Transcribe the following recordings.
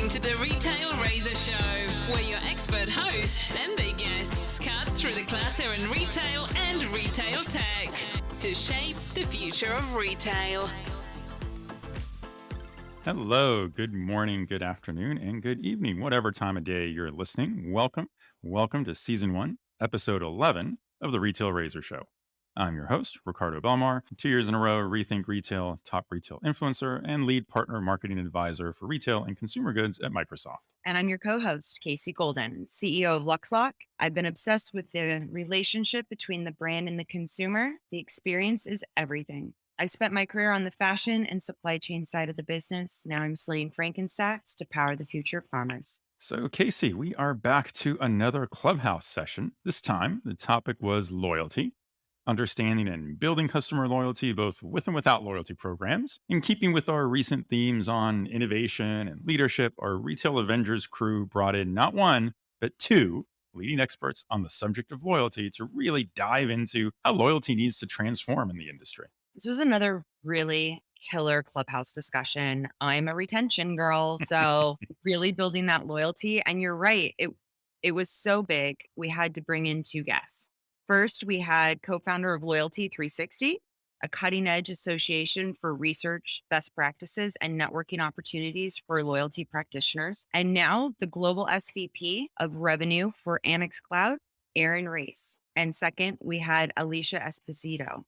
listening to the Retail Razor Show, where your expert hosts and their guests cut through the clutter in retail and retail tech to shape the future of retail. Hello, good morning, good afternoon, and good evening, whatever time of day you're listening. Welcome to Season 1, Episode 11 of the Retail Razor Show. I'm your host, Ricardo Belmar, 2 years in a row, RETHINK Retail, top retail influencer, and lead partner marketing advisor for retail and consumer goods at Microsoft. And I'm your co-host, Casey Golden, CEO of LuxLock. I've been obsessed with the relationship between the brand and the consumer. The experience is everything. I spent my career on the fashion and supply chain side of the business. Now I'm slaying Frankenstats to power the future of commerce. So, Casey, we are back to another Clubhouse session. This time, the topic was loyalty. Understanding and building customer loyalty, both with and without loyalty programs. In keeping with our recent themes on innovation and leadership, our Retail Avengers crew brought in not one, but two leading experts on the subject of loyalty to really dive into how loyalty needs to transform in the industry. This was another really killer Clubhouse discussion. I'm a retention girl, so really building that loyalty. And you're right, it was so big, we had to bring in two guests. First, we had co-founder of Loyalty 360, a cutting-edge association for research, best practices, and networking opportunities for loyalty practitioners. And now the global SVP of revenue for Annex Cloud, Erin Raese. And second, we had Alicia Esposito,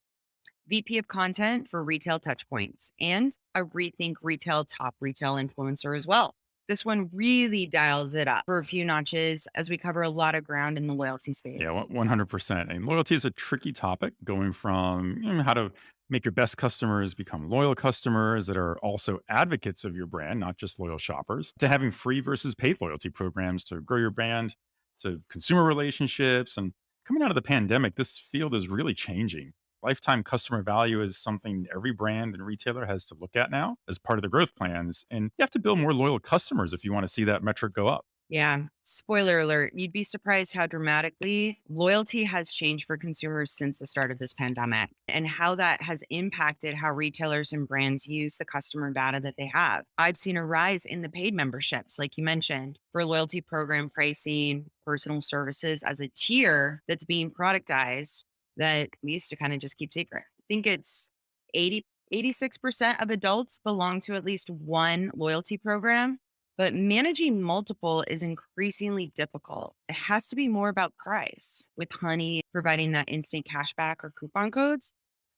VP of content for Retail Touchpoints and a RETHINK Retail top retail influencer as well. This one really dials it up for a few notches as we cover a lot of ground in the loyalty space. Yeah, 100%. And loyalty is a tricky topic, going from how to make your best customers become loyal customers that are also advocates of your brand, not just loyal shoppers, to having free versus paid loyalty programs to grow your brand, to consumer relationships. And coming out of the pandemic, this field is really changing. Lifetime customer value is something every brand and retailer has to look at now as part of their growth plans. And you have to build more loyal customers if you want to see that metric go up. Yeah. Spoiler alert. You'd be surprised how dramatically loyalty has changed for consumers since the start of this pandemic and how that has impacted how retailers and brands use the customer data that they have. I've seen a rise in the paid memberships, like you mentioned, for loyalty program pricing, personal services as a tier that's being productized that we used to kind of just keep secret. I think it's 86% of adults belong to at least one loyalty program. But managing multiple is increasingly difficult. It has to be more about price, with Honey providing that instant cashback or coupon codes.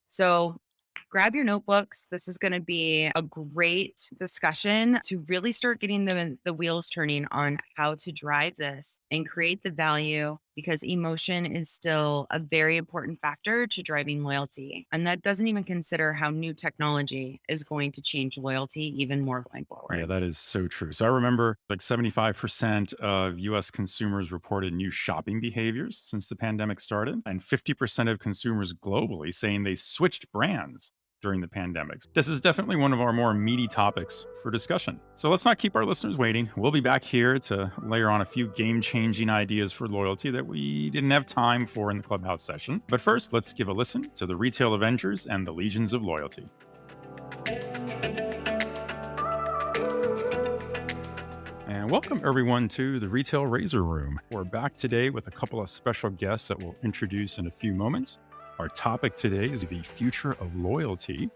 So grab your notebooks. This is going to be a great discussion to really start getting the wheels turning on how to drive this and create the value, because emotion is still a very important factor to driving loyalty. And that doesn't even consider how new technology is going to change loyalty even more going forward. Yeah, that is so true. So I remember like 75% of US consumers reported new shopping behaviors since the pandemic started, and 50% of consumers globally saying they switched brands during the pandemic. This is definitely one of our more meaty topics for discussion. So let's not keep our listeners waiting. We'll be back here to layer on a few game-changing ideas for loyalty that we didn't have time for in the Clubhouse session. But first, let's give a listen to the Retail Avengers and the Legions of Loyalty. And welcome everyone to the Retail Razor Room. We're back today with a couple of special guests that we'll introduce in a few moments. Our topic today is the future of loyalty.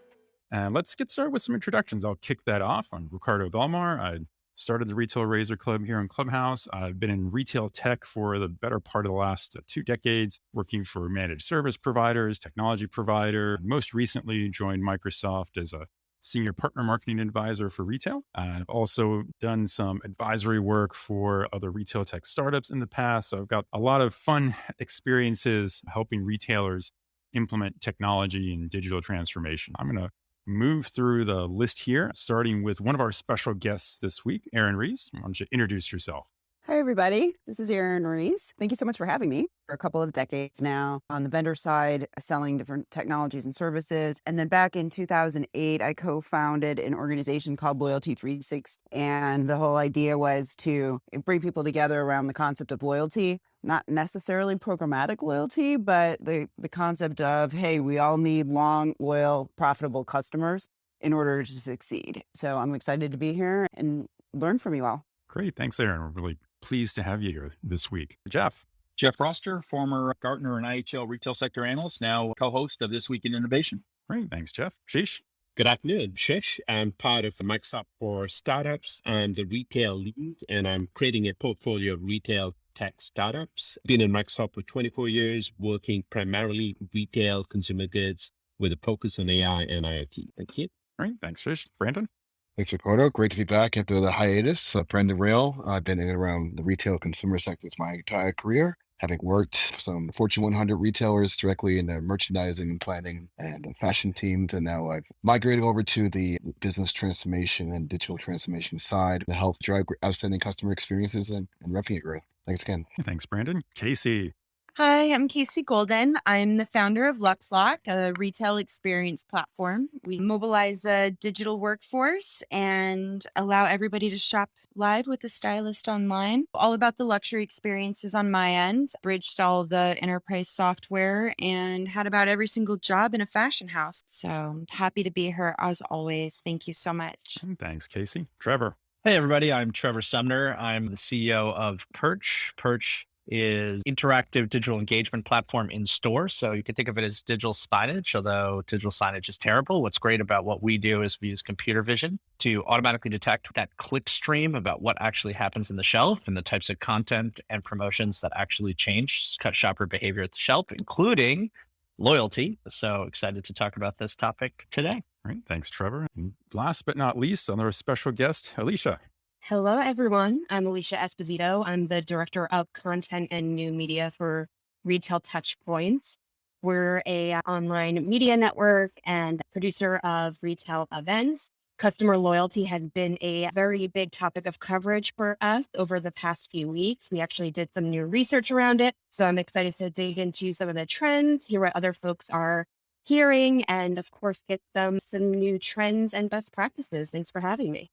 And let's get started with some introductions. I'll kick that off. I'm Ricardo Belmar. I started the Retail Razor Club here in Clubhouse. I've been in retail tech for the better part of the last 2 decades, working for managed service providers, technology provider. Most recently joined Microsoft as a senior partner marketing advisor for retail. I've also done some advisory work for other retail tech startups in the past. So I've got a lot of fun experiences helping retailers implement technology and digital transformation. I'm going to move through the list here, starting with one of our special guests this week, Erin Raese. Why don't you introduce yourself? Hi, everybody. This is Erin Raese. Thank you so much for having me. For a couple of decades now on the vendor side, selling different technologies and services. And then back in 2008, I co-founded an organization called Loyalty 360. And the whole idea was to bring people together around the concept of loyalty, not necessarily programmatic loyalty, but the concept of, hey, we all need long, loyal, profitable customers in order to succeed. So I'm excited to be here and learn from you all. Great. Thanks, Aaron. We're really pleased to have you here this week. Jeff. Jeff Roster, former Gartner and IHL retail sector analyst, now co-host of This Week in Innovation. Great. Thanks, Jeff. Sheesh. Good afternoon, Shish. I'm part of Microsoft for Startups and the Retail Lead, and I'm creating a portfolio of retail tech startups. Been in Microsoft for 24 years, working primarily retail consumer goods with a focus on AI and IoT. Thank you. Great. Thanks, Shish. Brandon. Thanks, Ricardo. Great to be back after the hiatus. Brandon Rail. I've been in and around the retail consumer sectors my entire career, having worked some Fortune 100 retailers directly in their merchandising, planning, and fashion teams. And now I've migrated over to the business transformation and digital transformation side to help drive outstanding customer experiences and revenue growth. Thanks again. Thanks, Brandon. Casey. Hi, I'm Casey Golden. I'm the founder of LuxLock, a retail experience platform. We mobilize a digital workforce and allow everybody to shop live with a stylist online. All about the luxury experiences on my end, bridged all the enterprise software, and had about every single job in a fashion house. So I'm happy to be here as always. Thank you so much. Thanks, Casey. Trevor. Hey, everybody. I'm Trevor Sumner. I'm the CEO of Perch. Perch is interactive digital engagement platform in store. So you can think of it as digital signage, although digital signage is terrible. What's great about what we do is we use computer vision to automatically detect that click stream about what actually happens in the shelf and the types of content and promotions that actually change cut shopper behavior at the shelf, including loyalty. So excited to talk about this topic today. Great. Thanks, Trevor. And last but not least, another special guest, Alicia. Hello, everyone. I'm Alicia Esposito. I'm the Director of Content and New Media for Retail Touchpoints. We're a online media network and producer of Retail Events. Customer loyalty has been a very big topic of coverage for us over the past few weeks. We actually did some new research around it. So I'm excited to dig into some of the trends, hear what other folks are hearing, and of course, get them some new trends and best practices. Thanks for having me.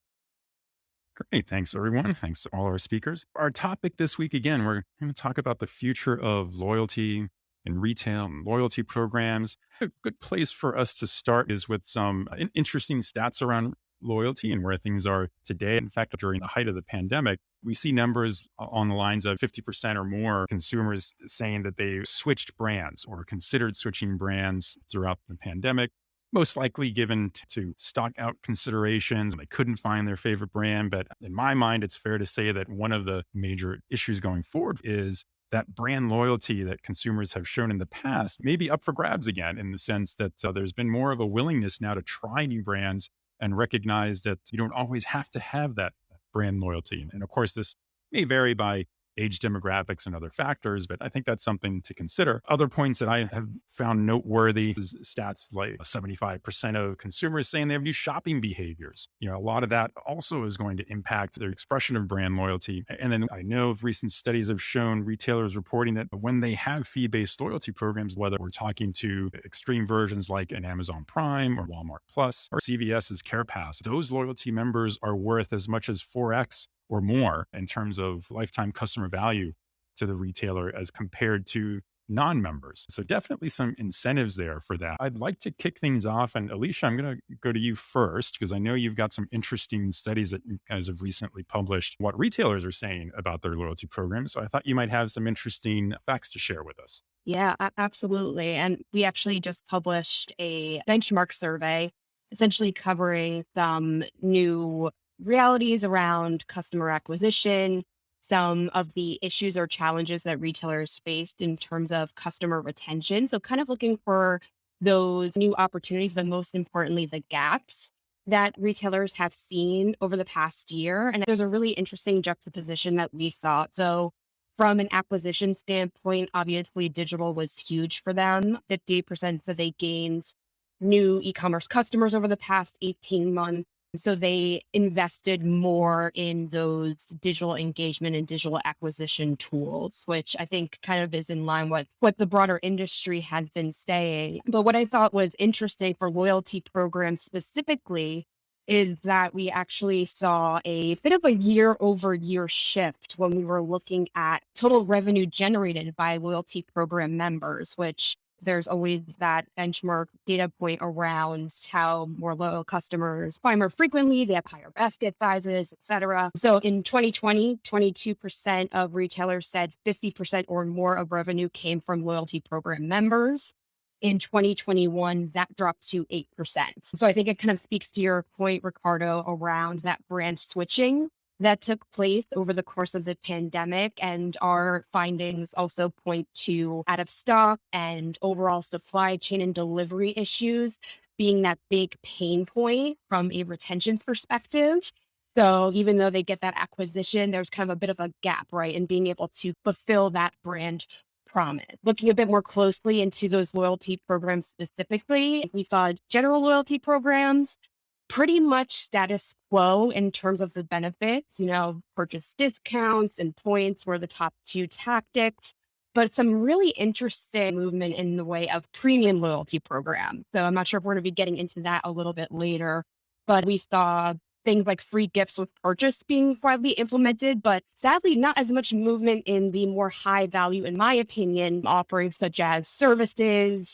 Great. Thanks, everyone. Thanks to all our speakers. Our topic this week, again, we're going to talk about the future of loyalty in retail and loyalty programs. A good place for us to start is with some interesting stats around loyalty and where things are today. In fact, during the height of the pandemic, we see numbers on the lines of 50% or more consumers saying that they switched brands or considered switching brands throughout the pandemic. Most likely given to stock out considerations. They couldn't find their favorite brand. But in my mind, it's fair to say that one of the major issues going forward is that brand loyalty that consumers have shown in the past may be up for grabs again, in the sense that there's been more of a willingness now to try new brands and recognize that you don't always have to have that brand loyalty. And of course, this may vary by age demographics and other factors, but I think that's something to consider. Other points that I have found noteworthy is stats like 75% of consumers saying they have new shopping behaviors. You know, a lot of that also is going to impact their expression of brand loyalty. And then I know recent studies have shown retailers reporting that when they have fee-based loyalty programs, whether we're talking to extreme versions like an Amazon Prime or Walmart Plus or CVS's CarePass, those loyalty members are worth as much as 4x or more in terms of lifetime customer value to the retailer as compared to non-members. So definitely some incentives there for that. I'd like to kick things off. And Alicia, I'm going to go to you first, because I know you've got some interesting studies that you guys have recently published, what retailers are saying about their loyalty programs. So I thought you might have some interesting facts to share with us. Yeah, absolutely. And we actually just published a benchmark survey, essentially covering some new realities around customer acquisition, some of the issues or challenges that retailers faced in terms of customer retention. So kind of looking for those new opportunities, but most importantly, the gaps that retailers have seen over the past year. And there's a really interesting juxtaposition that we saw. So from an acquisition standpoint, obviously digital was huge for them. 50% said they gained new e-commerce customers over the past 18 months. So they invested more in those digital engagement and digital acquisition tools, which I think kind of is in line with what the broader industry has been saying. But what I thought was interesting for loyalty programs specifically is that we actually saw a bit of a year-over-year shift when we were looking at total revenue generated by loyalty program members, which there's always that benchmark data point around how more loyal customers buy more frequently, they have higher basket sizes, et cetera. So in 2020, 22% of retailers said 50% or more of revenue came from loyalty program members. In 2021, that dropped to 8%. So I think it kind of speaks to your point, Ricardo, around that brand switching that took place over the course of the pandemic. And our findings also point to out of stock and overall supply chain and delivery issues being that big pain point from a retention perspective. So even though they get that acquisition, there's kind of a bit of a gap, right, in being able to fulfill that brand promise. Looking a bit more closely into those loyalty programs specifically, we saw general loyalty programs pretty much status quo in terms of the benefits. Purchase discounts and points were the top two tactics, but some really interesting movement in the way of premium loyalty programs. So I'm not sure if we're going to be getting into that a little bit later, but we saw things like free gifts with purchase being widely implemented, but sadly not as much movement in the more high value, in my opinion, offerings such as services,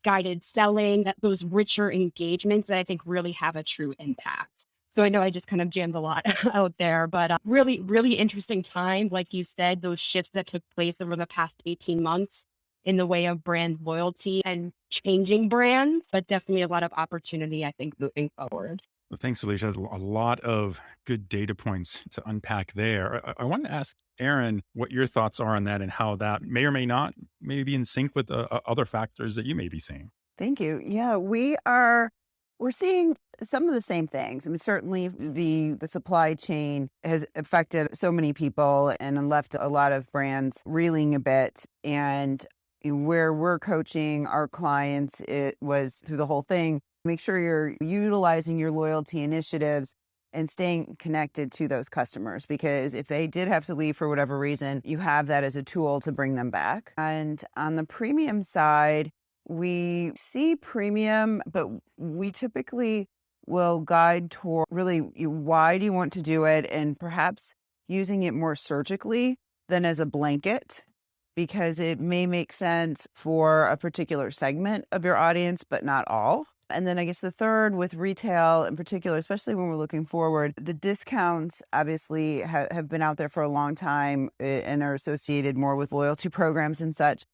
guided selling, that those richer engagements that I think really have a true impact. So I know I just kind of jammed a lot out there, but really, really interesting time. Like you said, those shifts that took place over the past 18 months in the way of brand loyalty and changing brands, but definitely a lot of opportunity, I think, moving forward. Well, thanks, Alicia. A lot of good data points to unpack there. I want to ask Erin what your thoughts are on that and how that may or may not maybe be in sync with other factors that you may be seeing. Thank you. Yeah, we're seeing some of the same things. I mean, certainly the supply chain has affected so many people and left a lot of brands reeling a bit. And where we're coaching our clients, it was through the whole thing. Make sure you're utilizing your loyalty initiatives and staying connected to those customers, because if they did have to leave for whatever reason, you have that as a tool to bring them back. And on the premium side, we see premium, but we typically will guide toward really why do you want to do it, and perhaps using it more surgically than as a blanket, because it may make sense for a particular segment of your audience, but not all. And then I guess the third with retail in particular, especially when we're looking forward, the discounts obviously have been out there for a long time and are associated more with loyalty programs and such.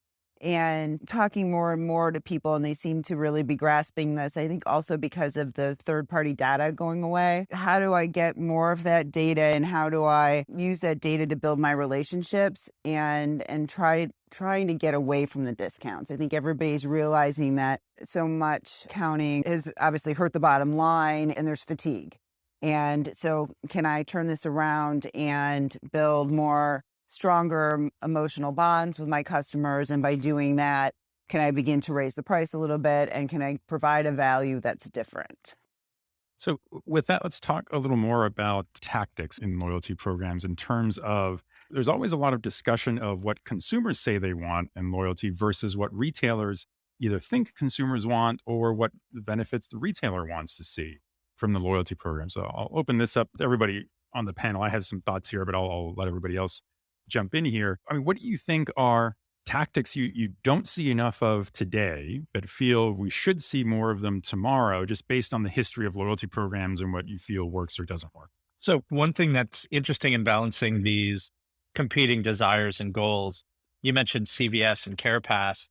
And talking more and more to people, and they seem to really be grasping this, I think also because of the third-party data going away. How do I get more of that data, and how do I use that data to build my relationships and trying to get away from the discounts? I think everybody's realizing that so much counting has obviously hurt the bottom line, and there's fatigue. And so can I turn this around and build more stronger emotional bonds with my customers? And by doing that, can I begin to raise the price a little bit, and can I provide a value that's different? So with that, let's talk a little more about tactics in loyalty programs in terms of there's always a lot of discussion of what consumers say they want in loyalty versus what retailers either think consumers want or what the benefits the retailer wants to see from the loyalty program. So I'll open this up to everybody on the panel. I have some thoughts here, but I'll let everybody else jump in here. I mean, what do you think are tactics you don't see enough of today, but feel we should see more of them tomorrow, just based on the history of loyalty programs and what you feel works or doesn't work? So one thing that's interesting in balancing these competing desires and goals, you mentioned CVS and CarePass.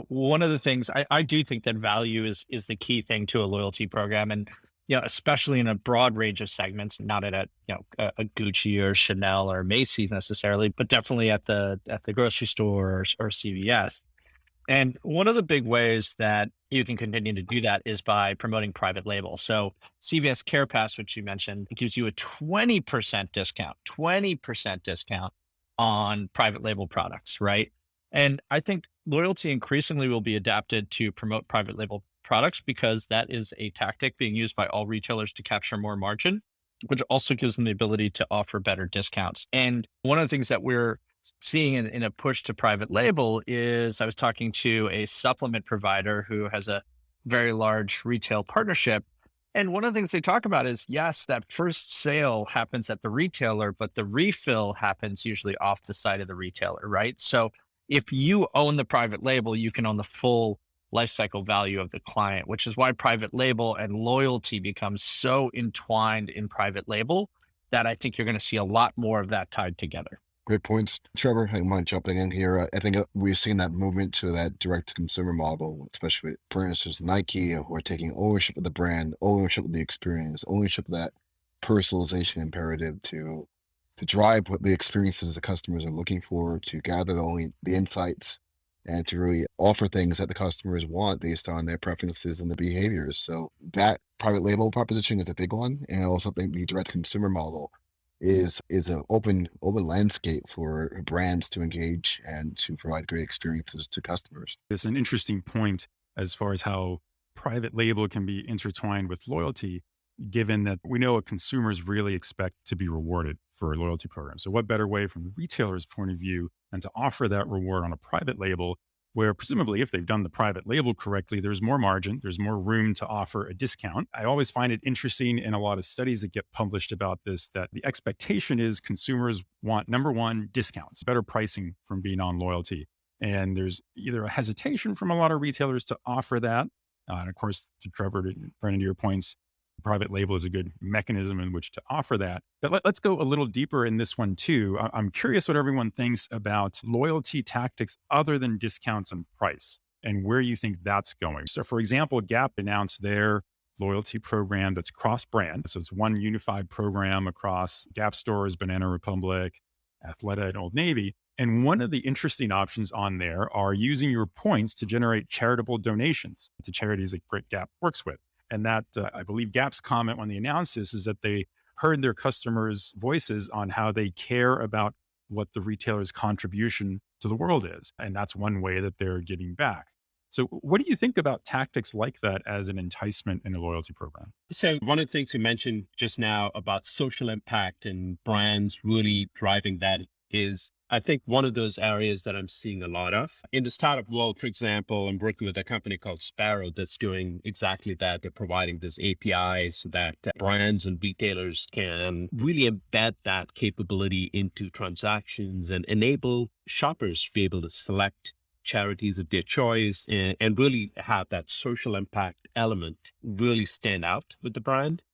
One of the things I do think that value is the key thing to a loyalty program. And especially in a broad range of segments, not at a Gucci or Chanel or Macy's necessarily, but definitely at the grocery store or CVS. And one of the big ways that you can continue to do that is by promoting private label. So CVS CarePass, which you mentioned, gives you a 20% discount on private label products, right? And I think loyalty increasingly will be adapted to promote private label products, because that is a tactic being used by all retailers to capture more margin, which also gives them the ability to offer better discounts. And one of the things that we're seeing in a push to private label is, I was talking to a supplement provider who has a very large retail partnership. And one of the things they talk about is, yes, that first sale happens at the retailer, but the refill happens usually off the side of the retailer, right? So If you own the private label, you can own the full lifecycle value of the client, which is why private label and loyalty becomes so entwined in private label that I think you're going to see a lot more of that tied together. Great points. Trevor, I mind jumping in here. I think we've seen that movement to that direct-to-consumer model, especially with brands such as Nike, who are taking ownership of the brand, ownership of the experience, ownership of that personalization imperative to drive what the experiences the customers are looking for, to gather only the insights, and to really offer things that the customers want based on their preferences and the behaviors. So that private label proposition is a big one, and I also think the direct-to-consumer model is an open landscape for brands to engage and to provide great experiences to customers. It's an interesting point as far as how private label can be intertwined with loyalty, given that we know what consumers really expect to be rewarded for a loyalty program. So what better way from the retailer's point of view than to offer that reward on a private label, where presumably if they've done the private label correctly, there's more margin, there's more room to offer a discount. I always find it interesting in a lot of studies that get published about this, that the expectation is consumers want, number one, discounts, better pricing from being on loyalty. And there's either a hesitation from a lot of retailers to offer that. And of course, to Trevor, Brendan, to your points, private label is a good mechanism in which to offer that. But let's go a little deeper in this one too. I'm curious what everyone thinks about loyalty tactics other than discounts and price, and where you think that's going. So for example, Gap announced their loyalty program that's cross-brand. So it's one unified program across Gap stores, Banana Republic, Athleta, and Old Navy. And one of the interesting options on there are using your points to generate charitable donations to charities that Gap works with. And that, I believe Gap's comment when they announced this is that they heard their customers' voices on how they care about what the retailer's contribution to the world is. And that's one way that they're giving back. So what do you think about tactics like that as an enticement in a loyalty program? So one of the things you mentioned just now about social impact and brands really driving that is, I think, one of those areas that I'm seeing a lot of. In the startup world, for example, I'm working with a company called Sparrow that's doing exactly that. They're providing this API so that brands and retailers can really embed that capability into transactions and enable shoppers to be able to select charities of their choice and really have that social impact element really stand out with the brand.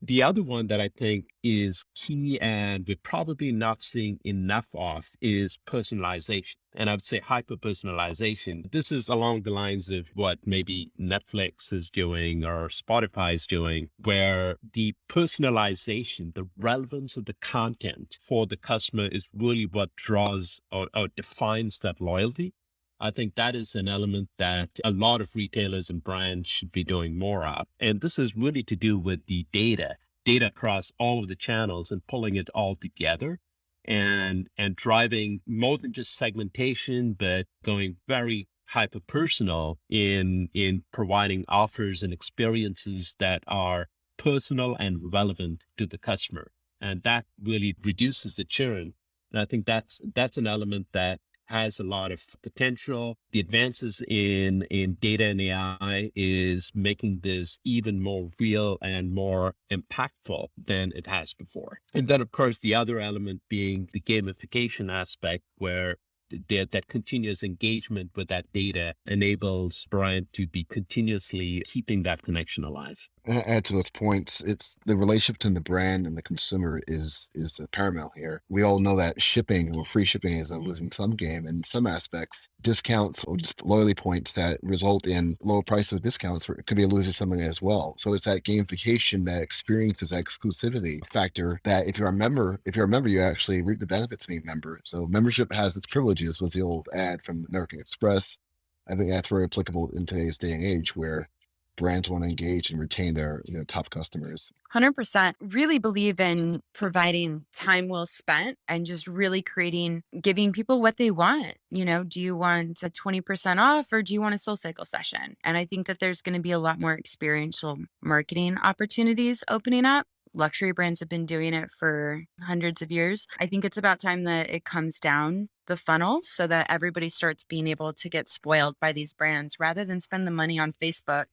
The other one that I think is key and we're probably not seeing enough of is personalization. And I would say hyper personalization. This is along the lines of what maybe Netflix is doing or Spotify is doing, where the personalization, the relevance of the content for the customer is really what draws or defines that loyalty. I think that is an element that a lot of retailers and brands should be doing more of. And this is really to do with the data across all of the channels and pulling it all together and driving more than just segmentation, but going very hyper personal in providing offers and experiences that are personal and relevant to the customer. And that really reduces the churn. And I think that's an element that has a lot of potential. The advances in data and AI is making this even more real and more impactful than it has before. And then, of course, the other element being the gamification aspect, where that continuous engagement with that data enables brand to be continuously keeping that connection alive. Add to those points, it's the relationship between the brand and the consumer is paramount here. We all know that shipping or free shipping is a losing sum game. In some aspects, discounts or just loyalty points that result in lower prices of discounts could be a losing sum as well. So it's that gamification, that experience, that exclusivity factor that if you're a member, you actually reap the benefits of being a member. So membership has its privileges was the old ad from American Express. I think that's very applicable in today's day and age where brands want to engage and retain their top customers. 100%. Really believe in providing time well spent and just really giving people what they want. Do you want a 20% off or do you want a SoulCycle session? And I think that there's going to be a lot more experiential marketing opportunities opening up. Luxury brands have been doing it for hundreds of years. I think it's about time that it comes down the funnel so that everybody starts being able to get spoiled by these brands rather than spend the money on Facebook.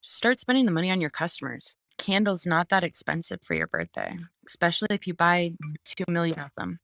Start spending the money on your customers. Candles not that expensive for your birthday, especially if you buy 2 million of them.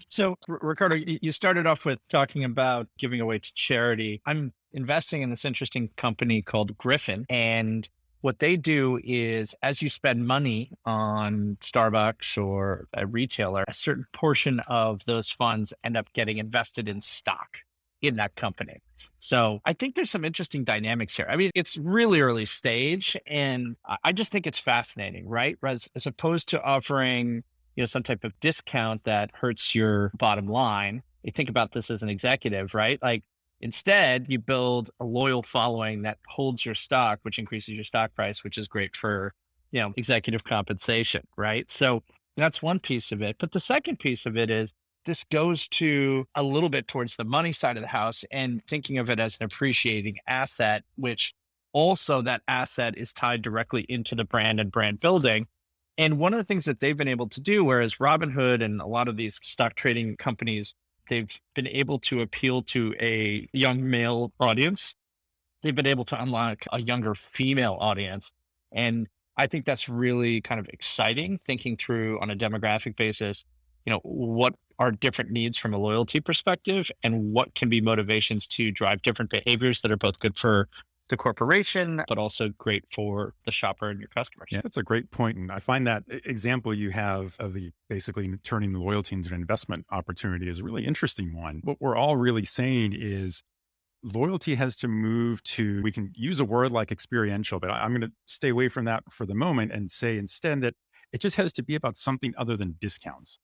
So, Ricardo, you started off with talking about giving away to charity. I'm investing in this interesting company called Griffin. And what they do is, as you spend money on Starbucks or a retailer, a certain portion of those funds end up getting invested in stock in that company. So I think there's some interesting dynamics here. I mean, it's really early stage, and I just think it's fascinating, right? As opposed to offering some type of discount that hurts your bottom line. You think about this as an executive, right? Like instead, you build a loyal following that holds your stock, which increases your stock price, which is great for, executive compensation, right? So that's one piece of it. But the second piece of it is this goes to a little bit towards the money side of the house and thinking of it as an appreciating asset, which also that asset is tied directly into the brand and brand building. And one of the things that they've been able to do, whereas Robinhood and a lot of these stock trading companies, they've been able to appeal to a young male audience. They've been able to unlock a younger female audience. And I think that's really kind of exciting, thinking through on a demographic basis, what are different needs from a loyalty perspective and what can be motivations to drive different behaviors that are both good for the corporation, but also great for the shopper and your customers. Yeah, that's a great point. And I find that example you have of the basically turning the loyalty into an investment opportunity is a really interesting one. What we're all really saying is loyalty has to move to, we can use a word like experiential, but I'm going to stay away from that for the moment and say instead that it just has to be about something other than discounts.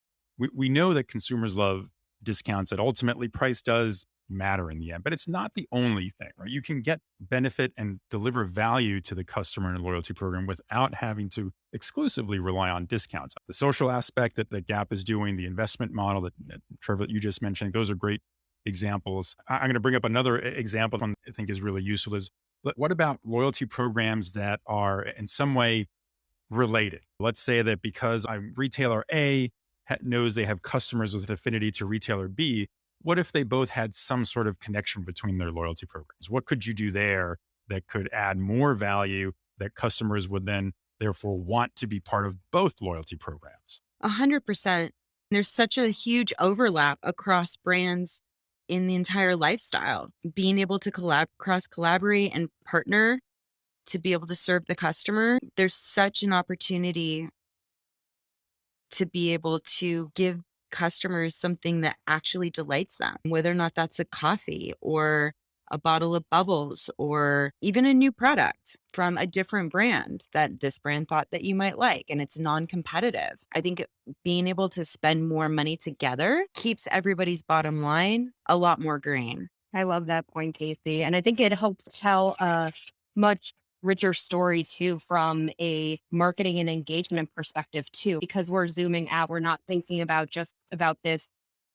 We know that consumers love discounts, that ultimately price does matter in the end, but it's not the only thing, right? You can get benefit and deliver value to the customer in a loyalty program without having to exclusively rely on discounts. The social aspect that the Gap is doing, the investment model that Trevor, you just mentioned, those are great examples. I'm going to bring up another example one I think is really useful is what about loyalty programs that are in some way related? Let's say that because I'm retailer A knows they have customers with an affinity to retailer B, what if they both had some sort of connection between their loyalty programs? What could you do there that could add more value that customers would then therefore want to be part of both loyalty programs? 100%. There's such a huge overlap across brands in the entire lifestyle. Being able to cross collaborate and partner to be able to serve the customer, there's such an opportunity to be able to give customers something that actually delights them, whether or not that's a coffee or a bottle of bubbles or even a new product from a different brand that this brand thought that you might like, and it's non-competitive. I think being able to spend more money together keeps everybody's bottom line a lot more green. I love that point, Casey. And I think it helps tell a much richer story too from a marketing and engagement perspective too, because we're zooming out. We're not thinking about just about this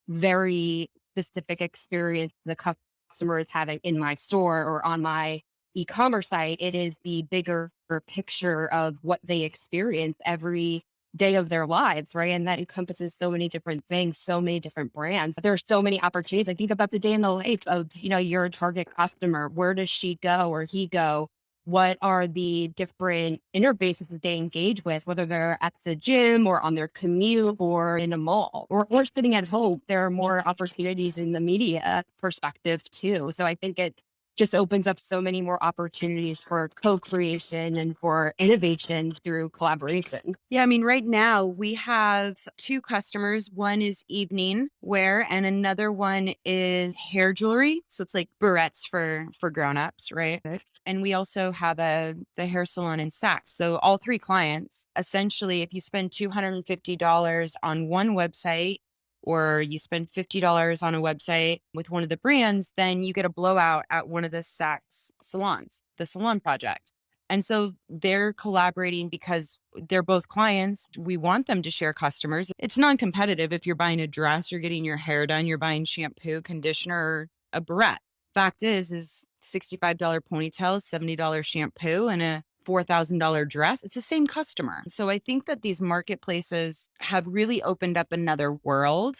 very specific experience the customer is having in my store or on my e-commerce site. It is the bigger picture of what they experience every day of their lives, right? And that encompasses so many different things, so many different brands. There's so many opportunities. I think about the day in the life of, your target customer. Where does she go or he go? What are the different interfaces that they engage with, whether they're at the gym or on their commute or in a mall or sitting at home? There are more opportunities in the media perspective too. So I think it just opens up so many more opportunities for co-creation and for innovation through collaboration. Yeah, I mean, right now we have two customers. One is evening wear and another one is hair jewelry. So it's like barrettes for grown-ups, right? Okay. And we also have the hair salon in Saks. So all three clients, essentially, if you spend $250 on one website, or you spend $50 on a website with one of the brands, then you get a blowout at one of the Saks salons, the salon project. And so they're collaborating because they're both clients. We want them to share customers. It's non-competitive. If you're buying a dress, you're getting your hair done, you're buying shampoo, conditioner, or a barrette. Fact is $65 ponytail, $70 shampoo, and a $4,000 dress. It's the same customer. So I think that these marketplaces have really opened up another world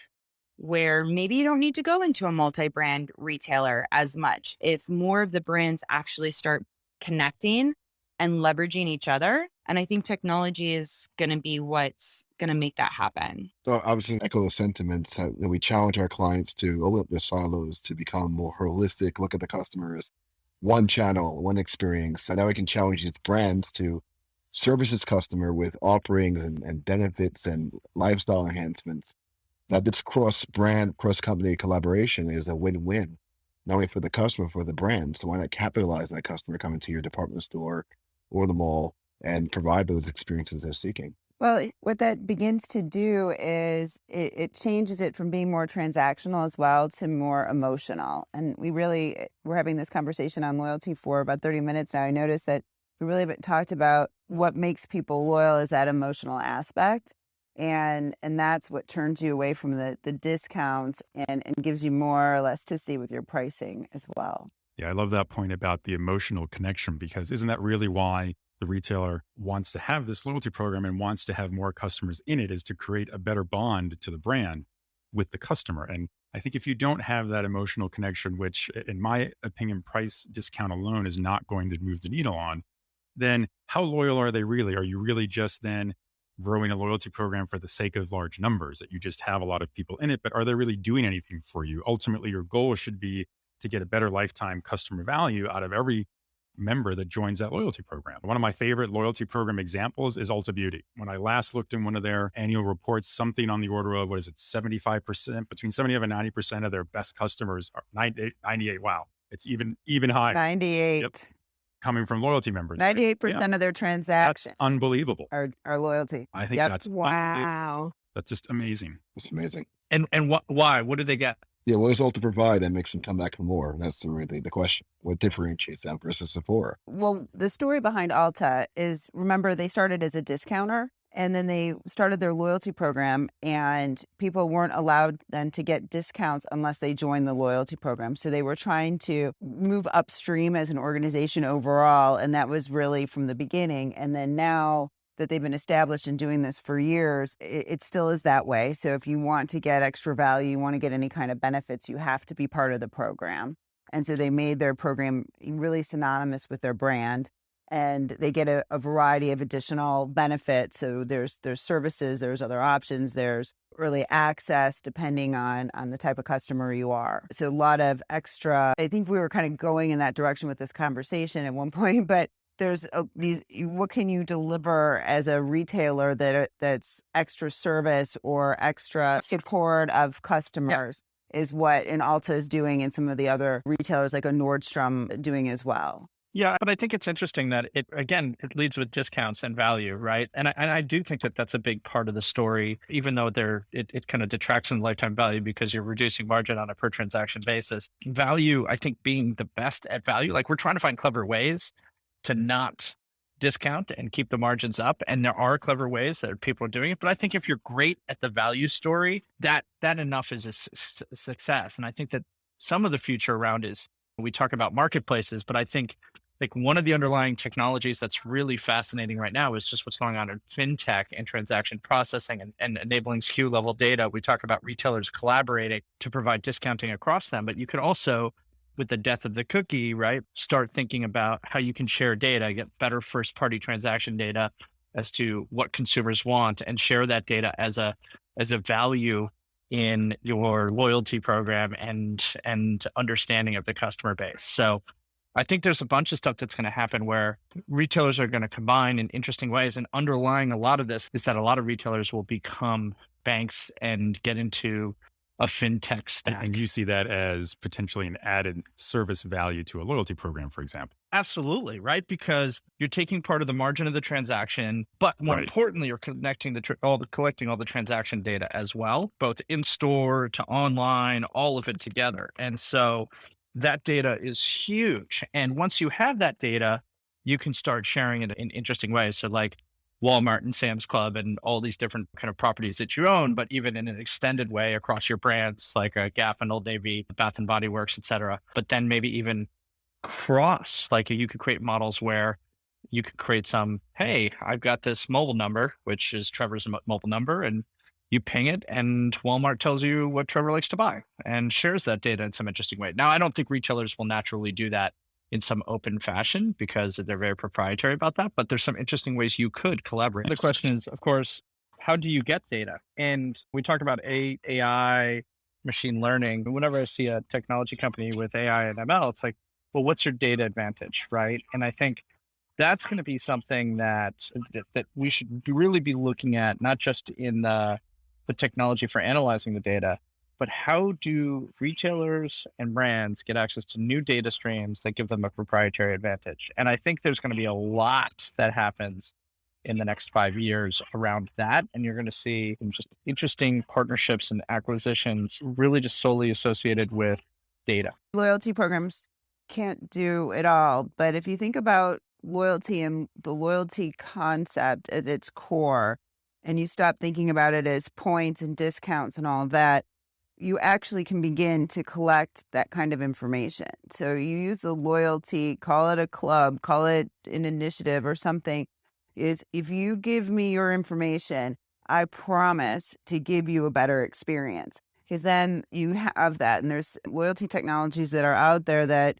where maybe you don't need to go into a multi-brand retailer as much. If more of the brands actually start connecting and leveraging each other And I think technology is going to be what's going to make that happen. So I was just echo the sentiments that we challenge our clients to open up their silos to become more holistic, look at the customers, one channel, one experience. So now we can challenge these brands to service its customer with offerings and benefits and lifestyle enhancements. That this cross-brand, cross-company collaboration is a win-win, not only for the customer, for the brand. So why not capitalize on that customer coming to your department store or the mall and provide those experiences they're seeking? Well, what that begins to do is it changes it from being more transactional as well to more emotional. And we're having this conversation on loyalty for about 30 minutes now. I noticed that we really haven't talked about what makes people loyal is that emotional aspect. And that's what turns you away from the discounts and gives you more elasticity with your pricing as well. Yeah, I love that point about the emotional connection, because isn't that really why the retailer wants to have this loyalty program and wants to have more customers in it, is to create a better bond to the brand with the customer. And I think if you don't have that emotional connection, which in my opinion, price discount alone is not going to move the needle on, then how loyal are they really? Are you really just then growing a loyalty program for the sake of large numbers, that you just have a lot of people in it, but are they really doing anything for you? Ultimately, your goal should be to get a better lifetime customer value out of every member that joins that loyalty program. One of my favorite loyalty program examples is Ulta Beauty. When I last looked in one of their annual reports, something on the order of, 75%, between 75 and 90% of their best customers are 98. Wow. It's even higher. 98. Yep. Coming from loyalty members. 98% of their transactions That's unbelievable. are loyalty. I think Yep. that's Wow. that's just amazing. It's amazing. And why? What do they get? Yeah, what does Ulta provide that makes them come back for more? That's the question. What differentiates them versus Sephora? Well, the story behind Ulta is, remember, they started as a discounter and then they started their loyalty program, and people weren't allowed then to get discounts unless they joined the loyalty program. So they were trying to move upstream as an organization overall. And that was really from the beginning. And then now that they've been established and doing this for years, it still is that way. So if you want to get extra value, you want to get any kind of benefits, you have to be part of the program. And so they made their program really synonymous with their brand, and they get a variety of additional benefits. So there's services, there's other options, there's early access depending on the type of customer you are. So a lot of extra, I think we were kind of going in that direction with this conversation at one point, but there's what can you deliver as a retailer that's extra service or extra support of customers is what an Ulta is doing, and some of the other retailers like a Nordstrom doing as well. Yeah, but I think it's interesting that it leads with discounts and value, right? And I do think that that's a big part of the story, even though it kind of detracts from lifetime value because you're reducing margin on a per transaction basis. Value, I think, being the best at value, like we're trying to find clever ways to not discount and keep the margins up. And there are clever ways that people are doing it. But I think if you're great at the value story, that enough is a success. And I think that some of the future around is, we talk about marketplaces, but I think like one of the underlying technologies that's really fascinating right now is just what's going on in fintech and transaction processing and enabling SKU level data. We talk about retailers collaborating to provide discounting across them, but you can also, with the death of the cookie, right, start thinking about how you can share data, get better first party transaction data as to what consumers want, and share that data as a value in your loyalty program and understanding of the customer base. So I think there's a bunch of stuff that's going to happen where retailers are going to combine in interesting ways. And underlying a lot of this is that a lot of retailers will become banks and get into a fintech stack. And you see that as potentially an added service value to a loyalty program, for example. Absolutely, right? Because you're taking part of the margin of the transaction, but more importantly, you're connecting collecting all the transaction data as well, both in store to online, all of it together. And so that data is huge. And once you have that data, you can start sharing it in interesting ways. So like Walmart and Sam's Club and all these different kind of properties that you own, but even in an extended way across your brands like Gap and Old Navy, Bath and Body Works, et cetera. But then maybe even cross, like you could create models where you could create some, hey, I've got this mobile number, which is Trevor's mobile number, and you ping it and Walmart tells you what Trevor likes to buy and shares that data in some interesting way. Now, I don't think retailers will naturally do that in some open fashion because they're very proprietary about that. But there's some interesting ways you could collaborate. The question is, of course, how do you get data? And we talked about AI, machine learning. Whenever I see a technology company with AI and ML, it's like, well, what's your data advantage, right? And I think that's going to be something that we should really be looking at, not just in the technology for analyzing the data, but how do retailers and brands get access to new data streams that give them a proprietary advantage? And I think there's going to be a lot that happens in the next 5 years around that. And you're going to see just interesting partnerships and acquisitions really just solely associated with data. Loyalty programs can't do it all. But if you think about loyalty and the loyalty concept at its core, and you stop thinking about it as points and discounts and all of that, you actually can begin to collect that kind of information. So you use the loyalty, call it a club, call it an initiative or something, is if you give me your information, I promise to give you a better experience. Because then you have that. And there's loyalty technologies that are out there that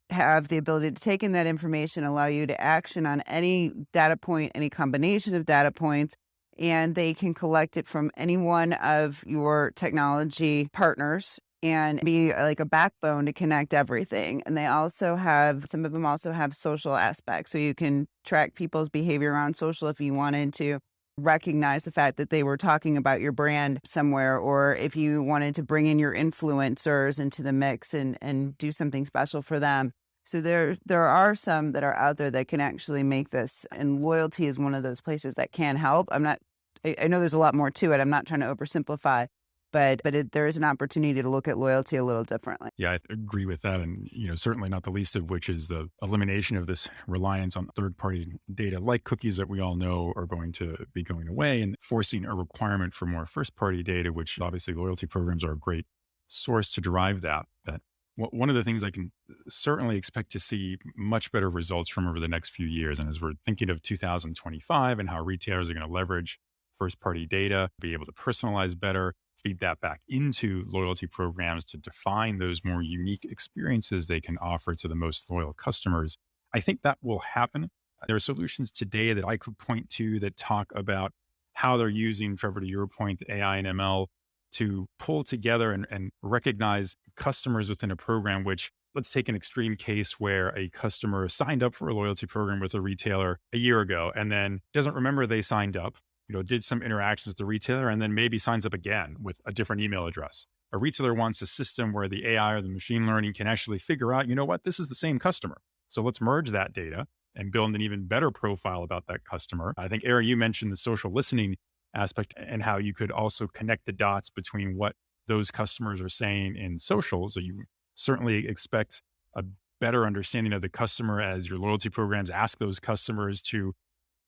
have the ability to take in that information, allow you to action on any data point, any combination of data points, and they can collect it from any one of your technology partners and be like a backbone to connect everything. And they also have, some of them also have social aspects. So you can track people's behavior on social if you wanted to recognize the fact that they were talking about your brand somewhere, or if you wanted to bring in your influencers into the mix and do something special for them. So there are some that are out there that can actually make this, and loyalty is one of those places that can help. I know there's a lot more to it. I'm not trying to oversimplify, but there is an opportunity to look at loyalty a little differently. Yeah, I agree with that. And, certainly not the least of which is the elimination of this reliance on third-party data like cookies that we all know are going to be going away, and forcing a requirement for more first-party data, which obviously loyalty programs are a great source to derive that. But one of the things I can certainly expect to see much better results from over the next few years, and as we're thinking of 2025 and how retailers are going to leverage first-party data, be able to personalize better, feed that back into loyalty programs to define those more unique experiences they can offer to the most loyal customers. I think that will happen. There are solutions today that I could point to that talk about how they're using, Trevor, to your point, the AI and ML to pull together and recognize customers within a program, which, let's take an extreme case where a customer signed up for a loyalty program with a retailer a year ago and then doesn't remember they signed up, did some interactions with the retailer, and then maybe signs up again with a different email address. A retailer wants a system where the AI or the machine learning can actually figure out, this is the same customer. So let's merge that data and build an even better profile about that customer. I think, Erin, you mentioned the social listening aspect and how you could also connect the dots between what those customers are saying in social. So you certainly expect a better understanding of the customer as your loyalty programs ask those customers to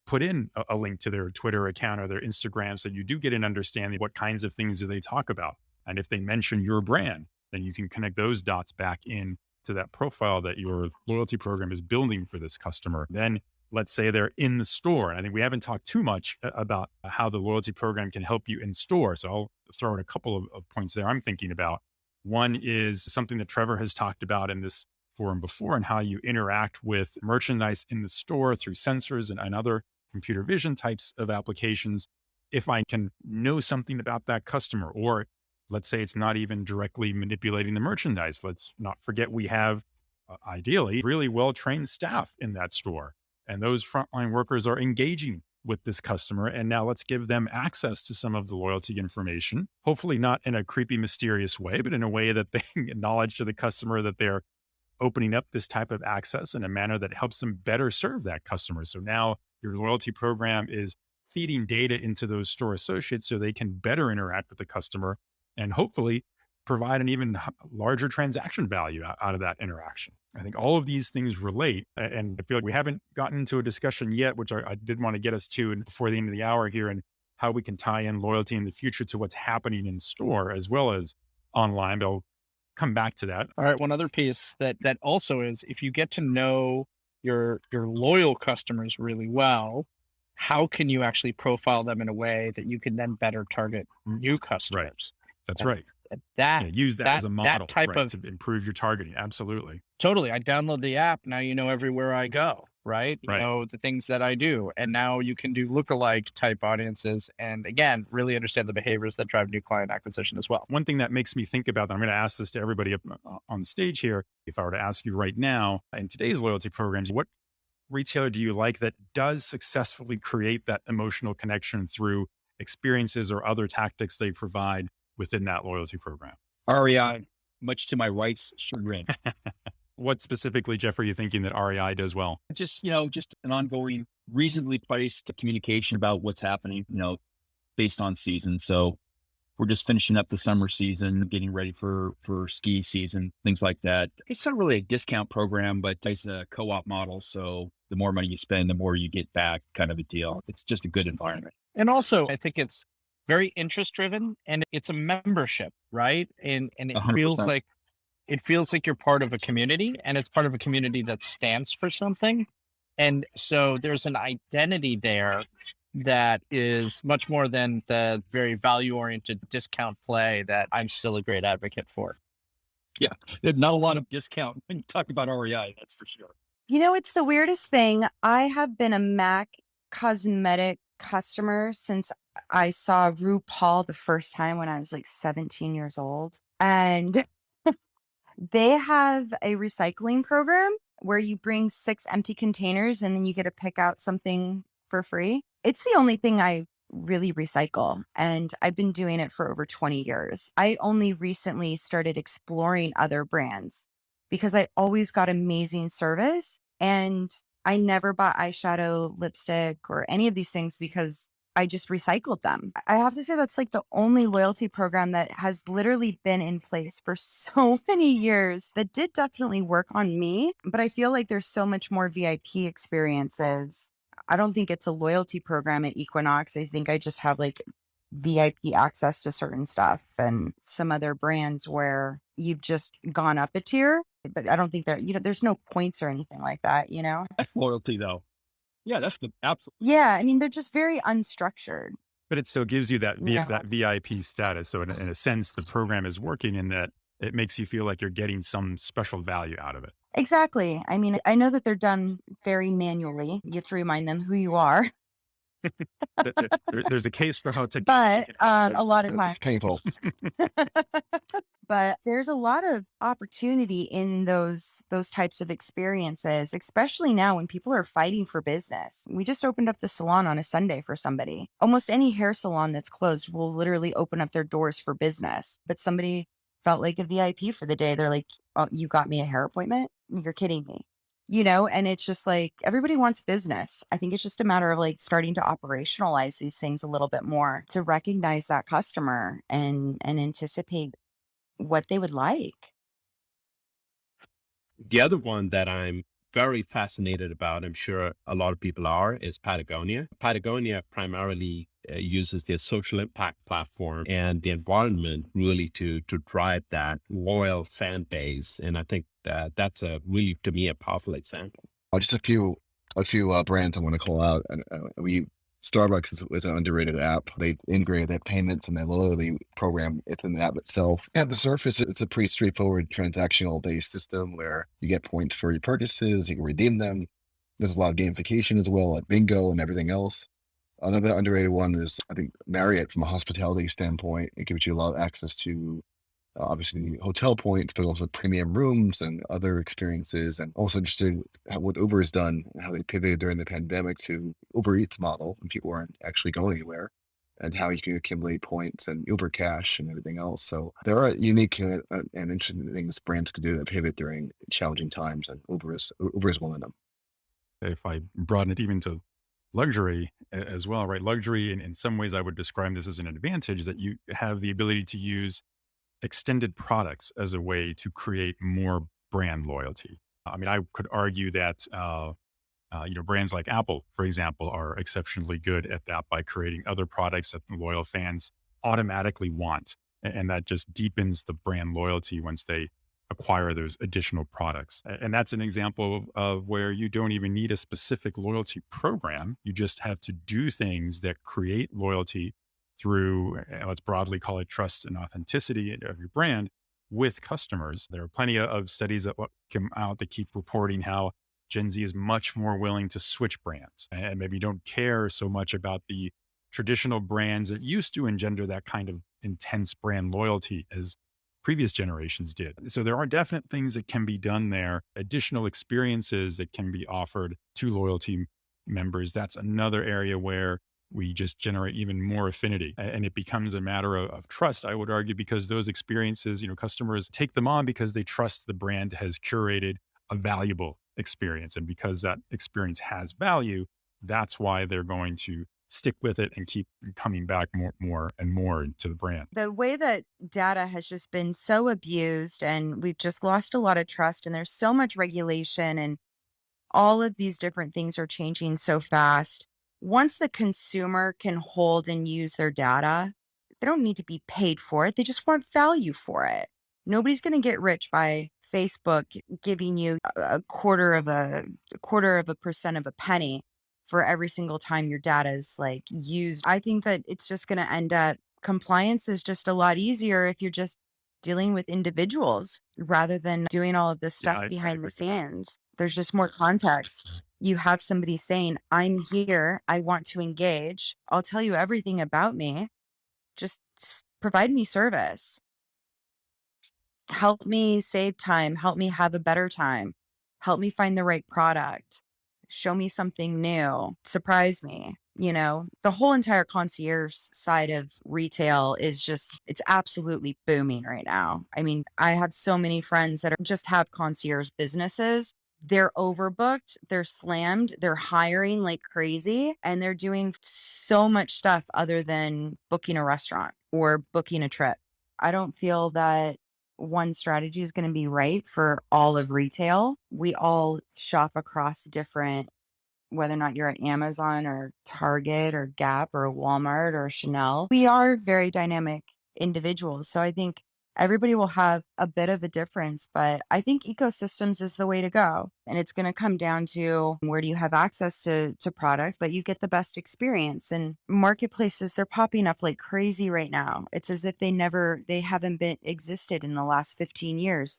put in a link to their Twitter account or their Instagram, so you do get an understanding of what kinds of things do they talk about. And if they mention your brand, then you can connect those dots back in to that profile that your loyalty program is building for this customer. Then let's say they're in the store. And I think we haven't talked too much about how the loyalty program can help you in store. So I'll throw in a couple of points there I'm thinking about. One is something that Trevor has talked about in this forum before, and how you interact with merchandise in the store through sensors and other computer vision types of applications. If I can know something about that customer, or let's say it's not even directly manipulating the merchandise. Let's not forget we have ideally really well-trained staff in that store. And those frontline workers are engaging with this customer. And now let's give them access to some of the loyalty information, hopefully not in a creepy, mysterious way, but in a way that they acknowledge to the customer that they're opening up this type of access in a manner that helps them better serve that customer. So now your loyalty program is feeding data into those store associates so they can better interact with the customer and hopefully provide an even larger transaction value out of that interaction. I think all of these things relate, and I feel like we haven't gotten into a discussion yet, which I did want to get us to before the end of the hour here, and how we can tie in loyalty in the future to what's happening in store as well as online. But I'll come back to that. All right. One other piece that also is, if you get to know your loyal customers really well, how can you actually profile them in a way that you can then better target new customers? Right. That's right. That use that as a model, that type right, of to improve your targeting. Absolutely. totally. I download the app. Now you know everywhere I go, right? You Right. know the things that I do. And now you can do lookalike type audiences. And again, really understand the behaviors that drive new client acquisition as well. One thing that makes me think about that, I'm going to ask this to everybody up on stage here. If I were to ask you right now, in today's loyalty programs, what retailer do you like that does successfully create that emotional connection through experiences or other tactics they provide within that loyalty program? REI, much to my wife's chagrin. What specifically, Jeff, are you thinking that REI does well? Just an ongoing, reasonably priced communication about what's happening, based on season. So we're just finishing up the summer season, getting ready for ski season, things like that. It's not really a discount program, but it's a co-op model. So the more money you spend, the more you get back, kind of a deal. It's just a good environment. And also, I think it's very interest driven, and it's a membership, right? And it 100%. feels like you're part of a community, and it's part of a community that stands for something. And so there's an identity there that is much more than the very value-oriented discount play that I'm still a great advocate for. Yeah, there's not a lot of discount when you talk about REI, that's for sure. It's the weirdest thing. I have been a MAC cosmetic customer since I saw RuPaul the first time when I was like 17 years old. And they have a recycling program where you bring 6 empty containers and then you get to pick out something for free. It's the only thing I really recycle, and I've been doing it for over 20 years. I only recently started exploring other brands because I always got amazing service, and I never bought eyeshadow, lipstick, or any of these things because I just recycled them. I have to say that's like the only loyalty program that has literally been in place for so many years that did definitely work on me. But I feel like there's so much more VIP experiences. I don't think it's a loyalty program at Equinox. I think I just have like VIP access to certain stuff and some other brands where you've just gone up a tier. But I don't think that, there's no points or anything like that, That's loyalty, though. Yeah, that's the absolute. Yeah, I mean, they're just very unstructured. But it still gives you that Yeah. that VIP status. So in a sense, the program is working in that it makes you feel like you're getting some special value out of it. Exactly. I mean, I know that they're done very manually. You have to remind them who you are. There's a case for how technology But can help. a lot of It's times, painful. but there's a lot of opportunity in those types of experiences, especially now when people are fighting for business. We just opened up the salon on a Sunday for somebody. Almost any hair salon that's closed will literally open up their doors for business. But somebody felt like a VIP for the day. They're like, "Oh, you got me a hair appointment? You're kidding me." And it's just like everybody wants business. I think it's just a matter of like starting to operationalize these things a little bit more to recognize that customer and anticipate what they would like. The other one that I'm very fascinated about, I'm sure a lot of people are, is Patagonia. Patagonia primarily uses their social impact platform and the environment really to drive that loyal fan base. And I think that that's a really, to me, a powerful example. Just a few brands I want to call out. And Starbucks is an underrated app. They integrated their payments and their loyalty program within the app itself. At the surface, it's a pretty straightforward transactional based system where you get points for your purchases, you can redeem them. There's a lot of gamification as well, like bingo and everything else. Another underrated one is, I think, Marriott from a hospitality standpoint. It gives you a lot of access to obviously hotel points, but also premium rooms and other experiences. And also interested what Uber has done, how they pivoted during the pandemic to Uber Eats model when people weren't actually going anywhere, and how you can accumulate points and Uber Cash and everything else. So there are unique and interesting things brands could do to pivot during challenging times, and Uber is one of them. If I broaden it even to luxury as well, right? Luxury, in some ways, I would describe this as an advantage that you have the ability to use extended products as a way to create more brand loyalty. I mean, I could argue that, brands like Apple, for example, are exceptionally good at that by creating other products that loyal fans automatically want. And that just deepens the brand loyalty once they acquire those additional products. And that's an example of where you don't even need a specific loyalty program. You just have to do things that create loyalty through, let's broadly call it trust and authenticity of your brand with customers. There are plenty of studies that come out that keep reporting how Gen Z is much more willing to switch brands and maybe don't care so much about the traditional brands that used to engender that kind of intense brand loyalty as previous generations did. So there are definite things that can be done there, additional experiences that can be offered to loyalty members. That's another area where we just generate even more affinity, and it becomes a matter of trust, I would argue, because those experiences, customers take them on because they trust the brand has curated a valuable experience. And because that experience has value, that's why they're going to stick with it and keep coming back more and more to the brand. The way that data has just been so abused, and we've just lost a lot of trust, and there's so much regulation, and all of these different things are changing so fast. Once the consumer can hold and use their data, they don't need to be paid for it. They just want value for it. Nobody's going to get rich by Facebook giving you a quarter of a percent of a penny for every single time your data is used. I think that it's just going to end up, compliance is just a lot easier if you're just dealing with individuals rather than doing all of this stuff behind the scenes. There's just more context. You have somebody saying, I'm here, I want to engage. I'll tell you everything about me. Just provide me service. Help me save time. Help me have a better time. Help me find the right product. Show me something new. Surprise me. The whole entire concierge side of retail is it's absolutely booming right now. I mean, I have so many friends that just have concierge businesses. They're overbooked, they're slammed, they're hiring like crazy, and they're doing so much stuff other than booking a restaurant or booking a trip. I don't feel that one strategy is going to be right for all of retail. We all shop across different, whether or not you're at Amazon or Target or Gap or Walmart or Chanel. We are very dynamic individuals. So I think everybody will have a bit of a difference, but I think ecosystems is the way to go. And it's going to come down to where do you have access to product, but you get the best experience. And marketplaces, they're popping up like crazy right now. It's as if they haven't been existed in the last 15 years.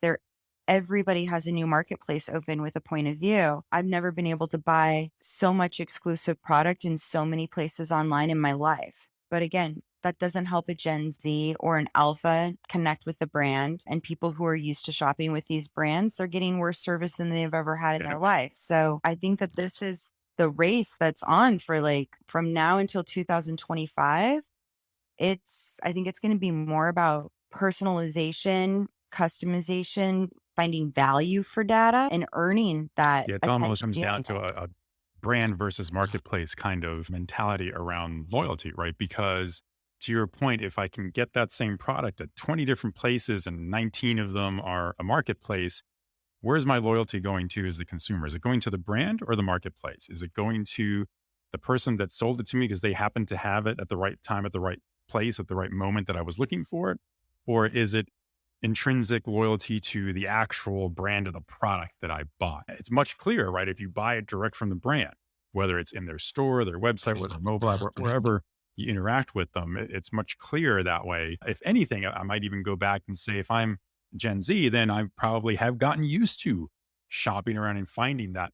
Everybody has a new marketplace open with a point of view. I've never been able to buy so much exclusive product in so many places online in my life. But again, that doesn't help a Gen Z or an Alpha connect with the brand. And people who are used to shopping with these brands, they're getting worse service than they've ever had in their life. So I think that this is the race that's on for from now until 2025. I think it's going to be more about personalization, customization, finding value for data and earning that. Yeah, it almost comes down to a brand versus marketplace kind of mentality around loyalty, right? Because to your point, if I can get that same product at 20 different places and 19 of them are a marketplace, where's my loyalty going to as the consumer? Is it going to the brand or the marketplace? Is it going to the person that sold it to me because they happened to have it at the right time, at the right place, at the right moment that I was looking for it? Or is it intrinsic loyalty to the actual brand of the product that I bought? It's much clearer, right? If you buy it direct from the brand, whether it's in their store, their website, whether mobile app, wherever you interact with them, it's much clearer that way. If anything, I might even go back and say, if I'm Gen Z, then I probably have gotten used to shopping around and finding that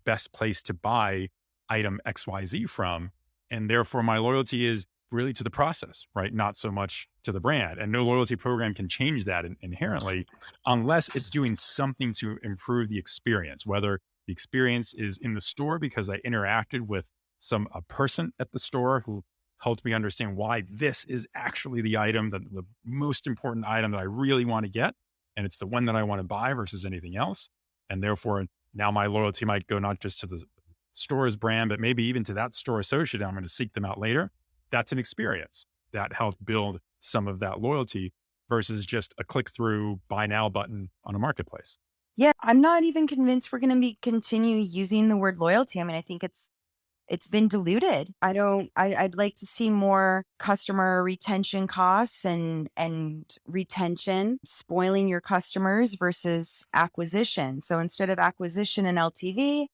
best place to buy item XYZ from. And therefore my loyalty is really to the process, right? Not so much to the brand. And no loyalty program can change that inherently unless it's doing something to improve the experience, whether the experience is in the store because I interacted with a person at the store who helped me understand why this is actually the item, the most important item that I really want to get. And it's the one that I want to buy versus anything else. And therefore now my loyalty might go not just to the store's brand, but maybe even to that store associate. I'm going to seek them out later. That's an experience that helped build some of that loyalty versus just a click through buy now button on a marketplace. Yeah, I'm not even convinced we're going to continue using the word loyalty. I mean, I think it's been diluted. I'd like to see more customer retention costs and retention, spoiling your customers versus acquisition. So instead of acquisition and LTV,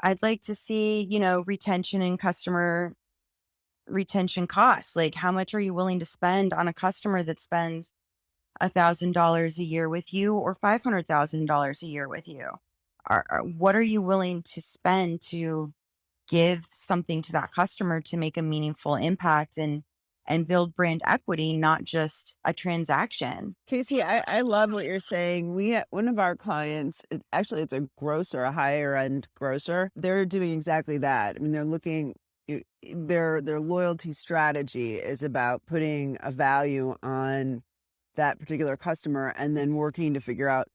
I'd like to see, retention and customer retention costs. Like, how much are you willing to spend on a customer that spends $1,000 a year with you or $500,000 a year with you? What are you willing to spend to give something to that customer to make a meaningful impact and build brand equity, not just a transaction? Casey, I love what you're saying. One of our clients, actually it's a grocer, a higher end grocer. They're doing exactly that. I mean, they're looking, their loyalty strategy is about putting a value on that particular customer and then working to figure out,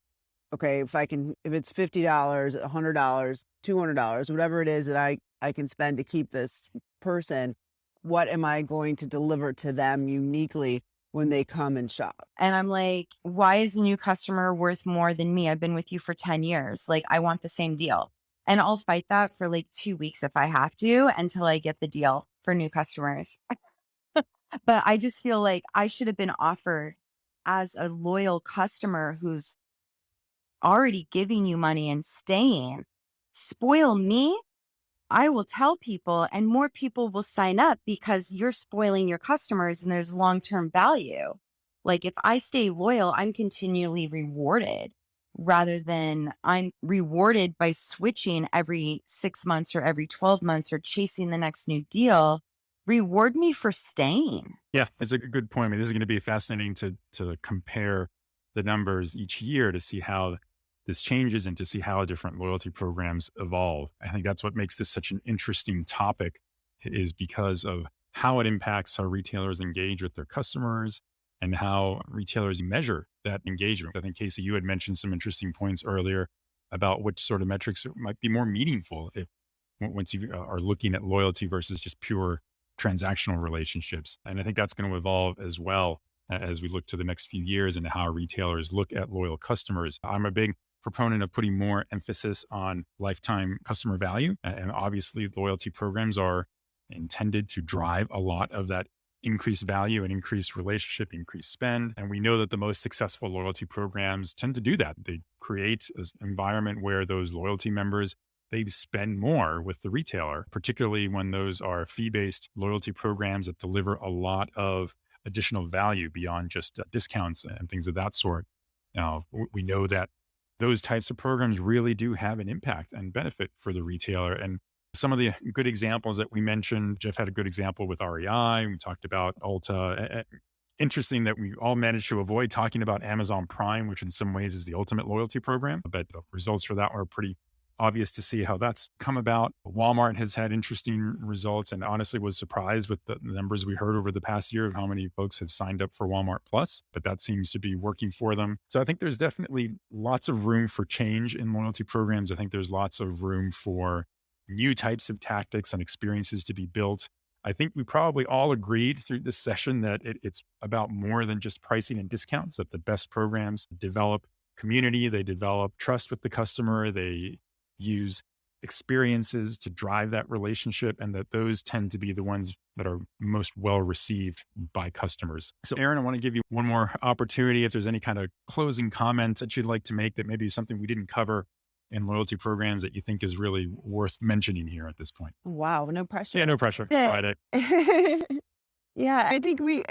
okay, if it's $50, $100, $200, whatever it is that I can spend to keep this person, what am I going to deliver to them uniquely when they come and shop? And I'm like, why is a new customer worth more than me? I've been with you for 10 years. Like, I want the same deal. And I'll fight that for like 2 weeks if I have to until I get the deal for new customers. But I just feel like I should have been offered as a loyal customer who's already giving you money and staying. Spoil me. I will tell people, and more people will sign up because you're spoiling your customers and there's long-term value. Like, if I stay loyal, I'm continually rewarded rather than I'm rewarded by switching every 6 months or every 12 months or chasing the next new deal. Reward me for staying. Yeah, it's a good point. I mean, this is going to be fascinating to compare the numbers each year to see how this changes and to see how different loyalty programs evolve. I think that's what makes this such an interesting topic, is because of how it impacts how retailers engage with their customers and how retailers measure that engagement. I think, Casey, you had mentioned some interesting points earlier about which sort of metrics might be more meaningful once you are looking at loyalty versus just pure transactional relationships. And I think that's going to evolve as well as we look to the next few years and how retailers look at loyal customers. I'm a big proponent of putting more emphasis on lifetime customer value. And obviously, loyalty programs are intended to drive a lot of that increased value and increased relationship, increased spend. And we know that the most successful loyalty programs tend to do that. They create an environment where those loyalty members, they spend more with the retailer, particularly when those are fee-based loyalty programs that deliver a lot of additional value beyond just discounts and things of that sort. Now, we know that those types of programs really do have an impact and benefit for the retailer. And some of the good examples that we mentioned, Jeff had a good example with REI. We talked about Ulta. Interesting that we all managed to avoid talking about Amazon Prime, which in some ways is the ultimate loyalty program, but the results for that were pretty obvious to see how that's come about. Walmart has had interesting results and honestly was surprised with the numbers we heard over the past year of how many folks have signed up for Walmart Plus, but that seems to be working for them. So I think there's definitely lots of room for change in loyalty programs. I think there's lots of room for new types of tactics and experiences to be built. I think we probably all agreed through this session that it's about more than just pricing and discounts, that the best programs develop community, they develop trust with the customer, they use experiences to drive that relationship, and that those tend to be the ones that are most well received by customers. So Erin, I want to give you one more opportunity. If there's any kind of closing comment that you'd like to make that maybe something we didn't cover in loyalty programs that you think is really worth mentioning here at this point. Wow, no pressure. Yeah, no pressure. Yeah. Friday. Yeah, I think we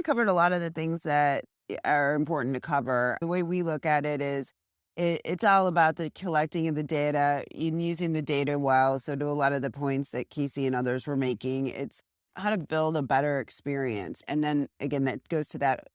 covered a lot of the things that are important to cover. The way we look at it is it's all about the collecting of the data and using the data well. So to a lot of the points that Casey and others were making, it's how to build a better experience. And then again, that goes to that.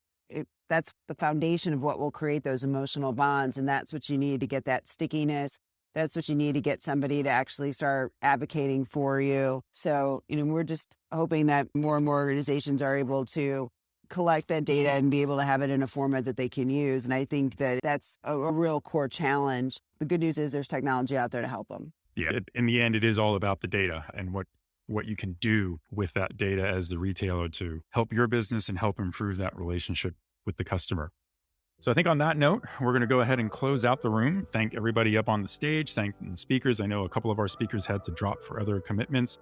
That's the foundation of what will create those emotional bonds. And that's what you need to get that stickiness. That's what you need to get somebody to actually start advocating for you. So, we're just hoping that more and more organizations are able to collect that data and be able to have it in a format that they can use. And I think that that's a real core challenge. The good news is there's technology out there to help them. Yeah, in the end, it is all about the data and what you can do with that data as the retailer to help your business and help improve that relationship with the customer. So I think on that note, we're going to go ahead and close out the room. Thank everybody up on the stage. Thank the speakers. I know a couple of our speakers had to drop for other commitments.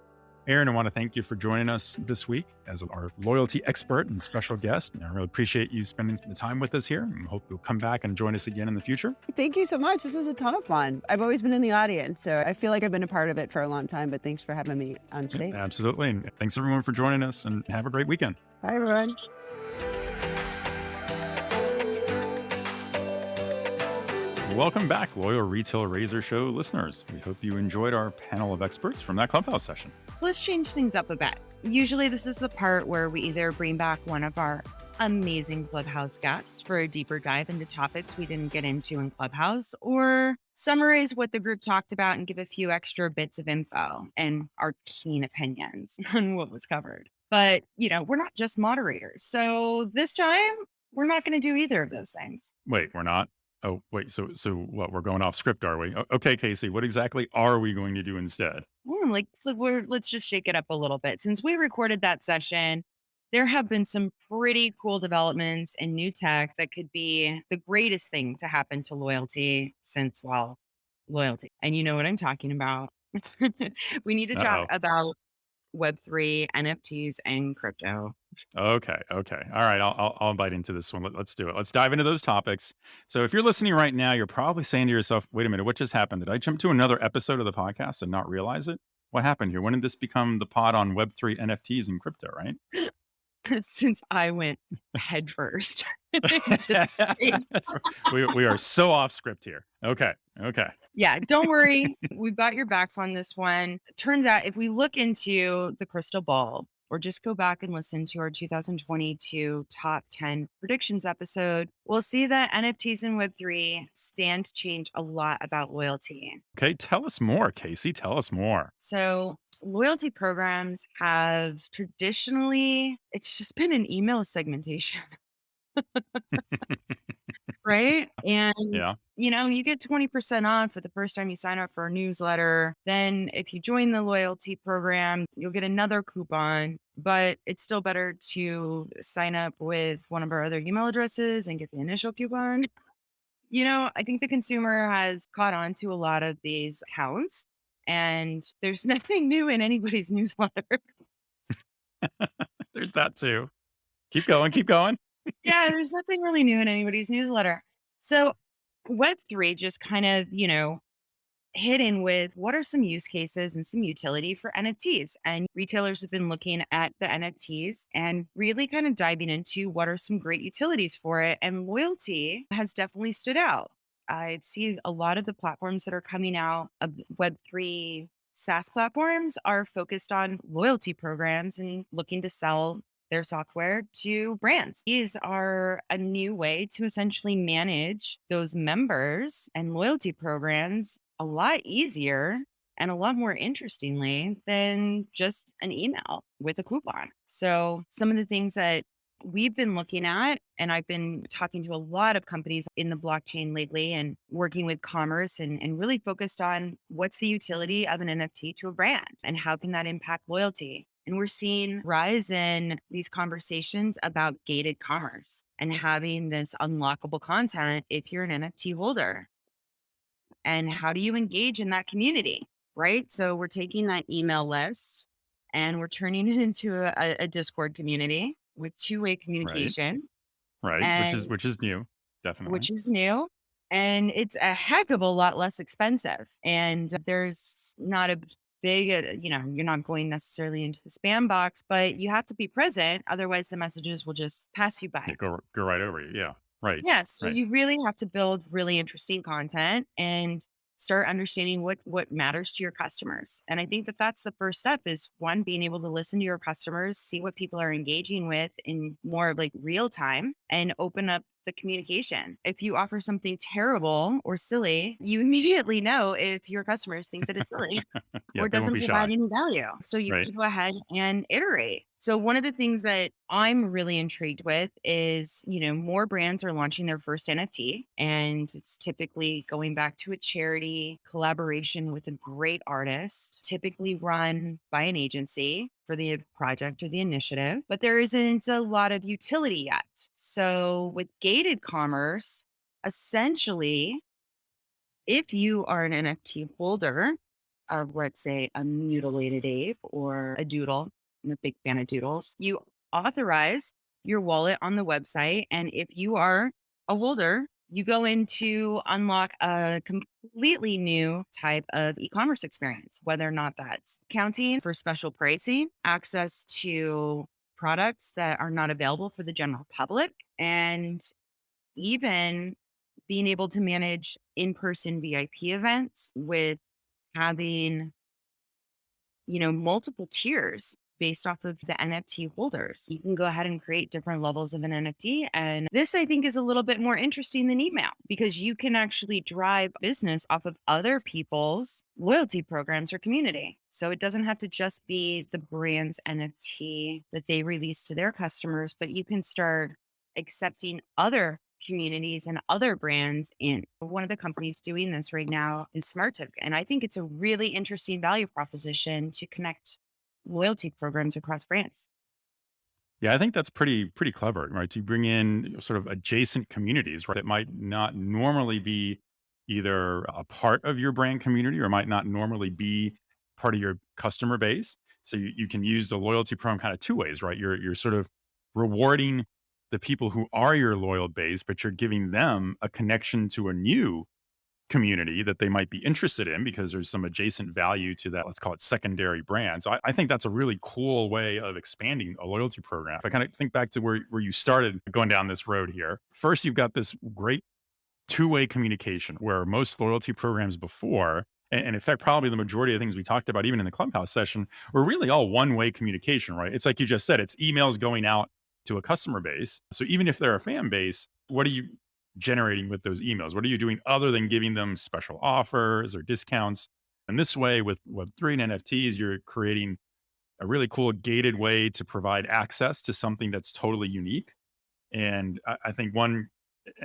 Erin, I want to thank you for joining us this week as our loyalty expert and special guest. And I really appreciate you spending the time with us here, and hope you'll come back and join us again in the future. Thank you so much. This was a ton of fun. I've always been in the audience, so I feel like I've been a part of it for a long time, but thanks for having me on stage. Yeah, absolutely. And thanks everyone for joining us, and have a great weekend. Bye, everyone. Welcome back, loyal Retail Razor Show listeners. We hope you enjoyed our panel of experts from that Clubhouse session. So let's change things up a bit. Usually this is the part where we either bring back one of our amazing Clubhouse guests for a deeper dive into topics we didn't get into in Clubhouse, or summarize what the group talked about and give a few extra bits of info and our keen opinions on what was covered. But, we're not just moderators. So this time, we're not going to do either of those things. Wait, we're not? Oh, wait. So what? We're going off script, are we? Okay, Casey, what exactly are we going to do instead? Let's just shake it up a little bit. Since we recorded that session, there have been some pretty cool developments and new tech that could be the greatest thing to happen to loyalty since, loyalty. And you know what I'm talking about. We need to talk about Web3, NFTs, and crypto. Okay. All right. I'll bite into this one. Let's do it. Let's dive into those topics. So if you're listening right now, you're probably saying to yourself, wait a minute, what just happened? Did I jump to another episode of the podcast and not realize it? What happened here? When did this become the pod on Web3, NFTs, and crypto, right? Since I went headfirst. we are so off script here. Okay. Yeah, don't worry. We've got your backs on this one. It turns out if we look into the crystal ball, or just go back and listen to our 2022 top 10 predictions episode, we'll see that NFTs and Web3 stand to change a lot about loyalty. Okay, tell us more, Casey. Tell us more. So loyalty programs have traditionally, it's just been an email segmentation. Right? And, Yeah. you get 20% off for the first time you sign up for a newsletter. Then if you join the loyalty program, you'll get another coupon, but it's still better to sign up with one of our other email addresses and get the initial coupon. I think the consumer has caught on to a lot of these accounts, and there's nothing new in anybody's newsletter. There's that too. Keep going. Yeah, there's nothing really new in anybody's newsletter. So Web3 just kind of, hit in with what are some use cases and some utility for NFTs. And retailers have been looking at the NFTs and really kind of diving into what are some great utilities for it. And loyalty has definitely stood out. I've seen a lot of the platforms that are coming out of Web3 SaaS platforms are focused on loyalty programs and looking to sell their software to brands. These are a new way to essentially manage those members and loyalty programs a lot easier and a lot more interestingly than just an email with a coupon. So some of the things that we've been looking at, and I've been talking to a lot of companies in the blockchain lately and working with commerce and really focused on what's the utility of an NFT to a brand and how can that impact loyalty. And we're seeing rise in these conversations about gated commerce and having this unlockable content if you're an NFT holder. And how do you engage in that community, right? So we're taking that email list and we're turning it into a Discord community with two-way communication. Right. Which is new, definitely. Which is new. And it's a heck of a lot less expensive. And there's not a big, you're not going necessarily into the spam box, but you have to be present. Otherwise, the messages will just pass you by. Yeah, go right over you. Yeah. Right. Yes. So you really have to build really interesting content and start understanding what matters to your customers. And I think that's the first step is one, being able to listen to your customers, see what people are engaging with in more of like real time and open up the communication. If you offer something terrible or silly, you immediately know if your customers think that it's silly or doesn't provide any value. So you can go ahead and iterate. So one of the things that I'm really intrigued with is, more brands are launching their first NFT, and it's typically going back to a charity collaboration with a great artist, typically run by an agency for the project or the initiative, but there isn't a lot of utility yet. So with gated commerce, essentially, if you are an NFT holder, of, let's say, a mutilated ape or a doodle. I'm a big fan of doodles. You authorize your wallet on the website. And if you are a holder, you go in to unlock a completely new type of e-commerce experience, whether or not that's accounting for special pricing, access to products that are not available for the general public, and even being able to manage in-person VIP events with having, multiple tiers based off of the NFT holders. You can go ahead and create different levels of an NFT. And this, I think, is a little bit more interesting than email because you can actually drive business off of other people's loyalty programs or community. So it doesn't have to just be the brand's NFT that they release to their customers, but you can start accepting other communities and other brands in. One of the companies doing this right now is SmartTech. And I think it's a really interesting value proposition to connect loyalty programs across brands. Yeah, I think that's pretty clever, right? To bring in sort of adjacent communities, right, that might not normally be either a part of your brand community or might not normally be part of your customer base. So you can use the loyalty program kind of two ways, right? You're sort of rewarding the people who are your loyal base, but you're giving them a connection to a new community that they might be interested in because there's some adjacent value to that, let's call it secondary brand. So I think that's a really cool way of expanding a loyalty program. If I kind of think back to where you started going down this road here, first you've got this great two-way communication where most loyalty programs before, and in fact, probably the majority of things we talked about, even in the Clubhouse session, were really all one-way communication, right? It's like you just said, it's emails going out to a customer base. So even if they're a fan base, what are you generating with those emails? What are you doing other than giving them special offers or discounts? And this way, with Web3 and NFTs, you're creating a really cool gated way to provide access to something that's totally unique. And I think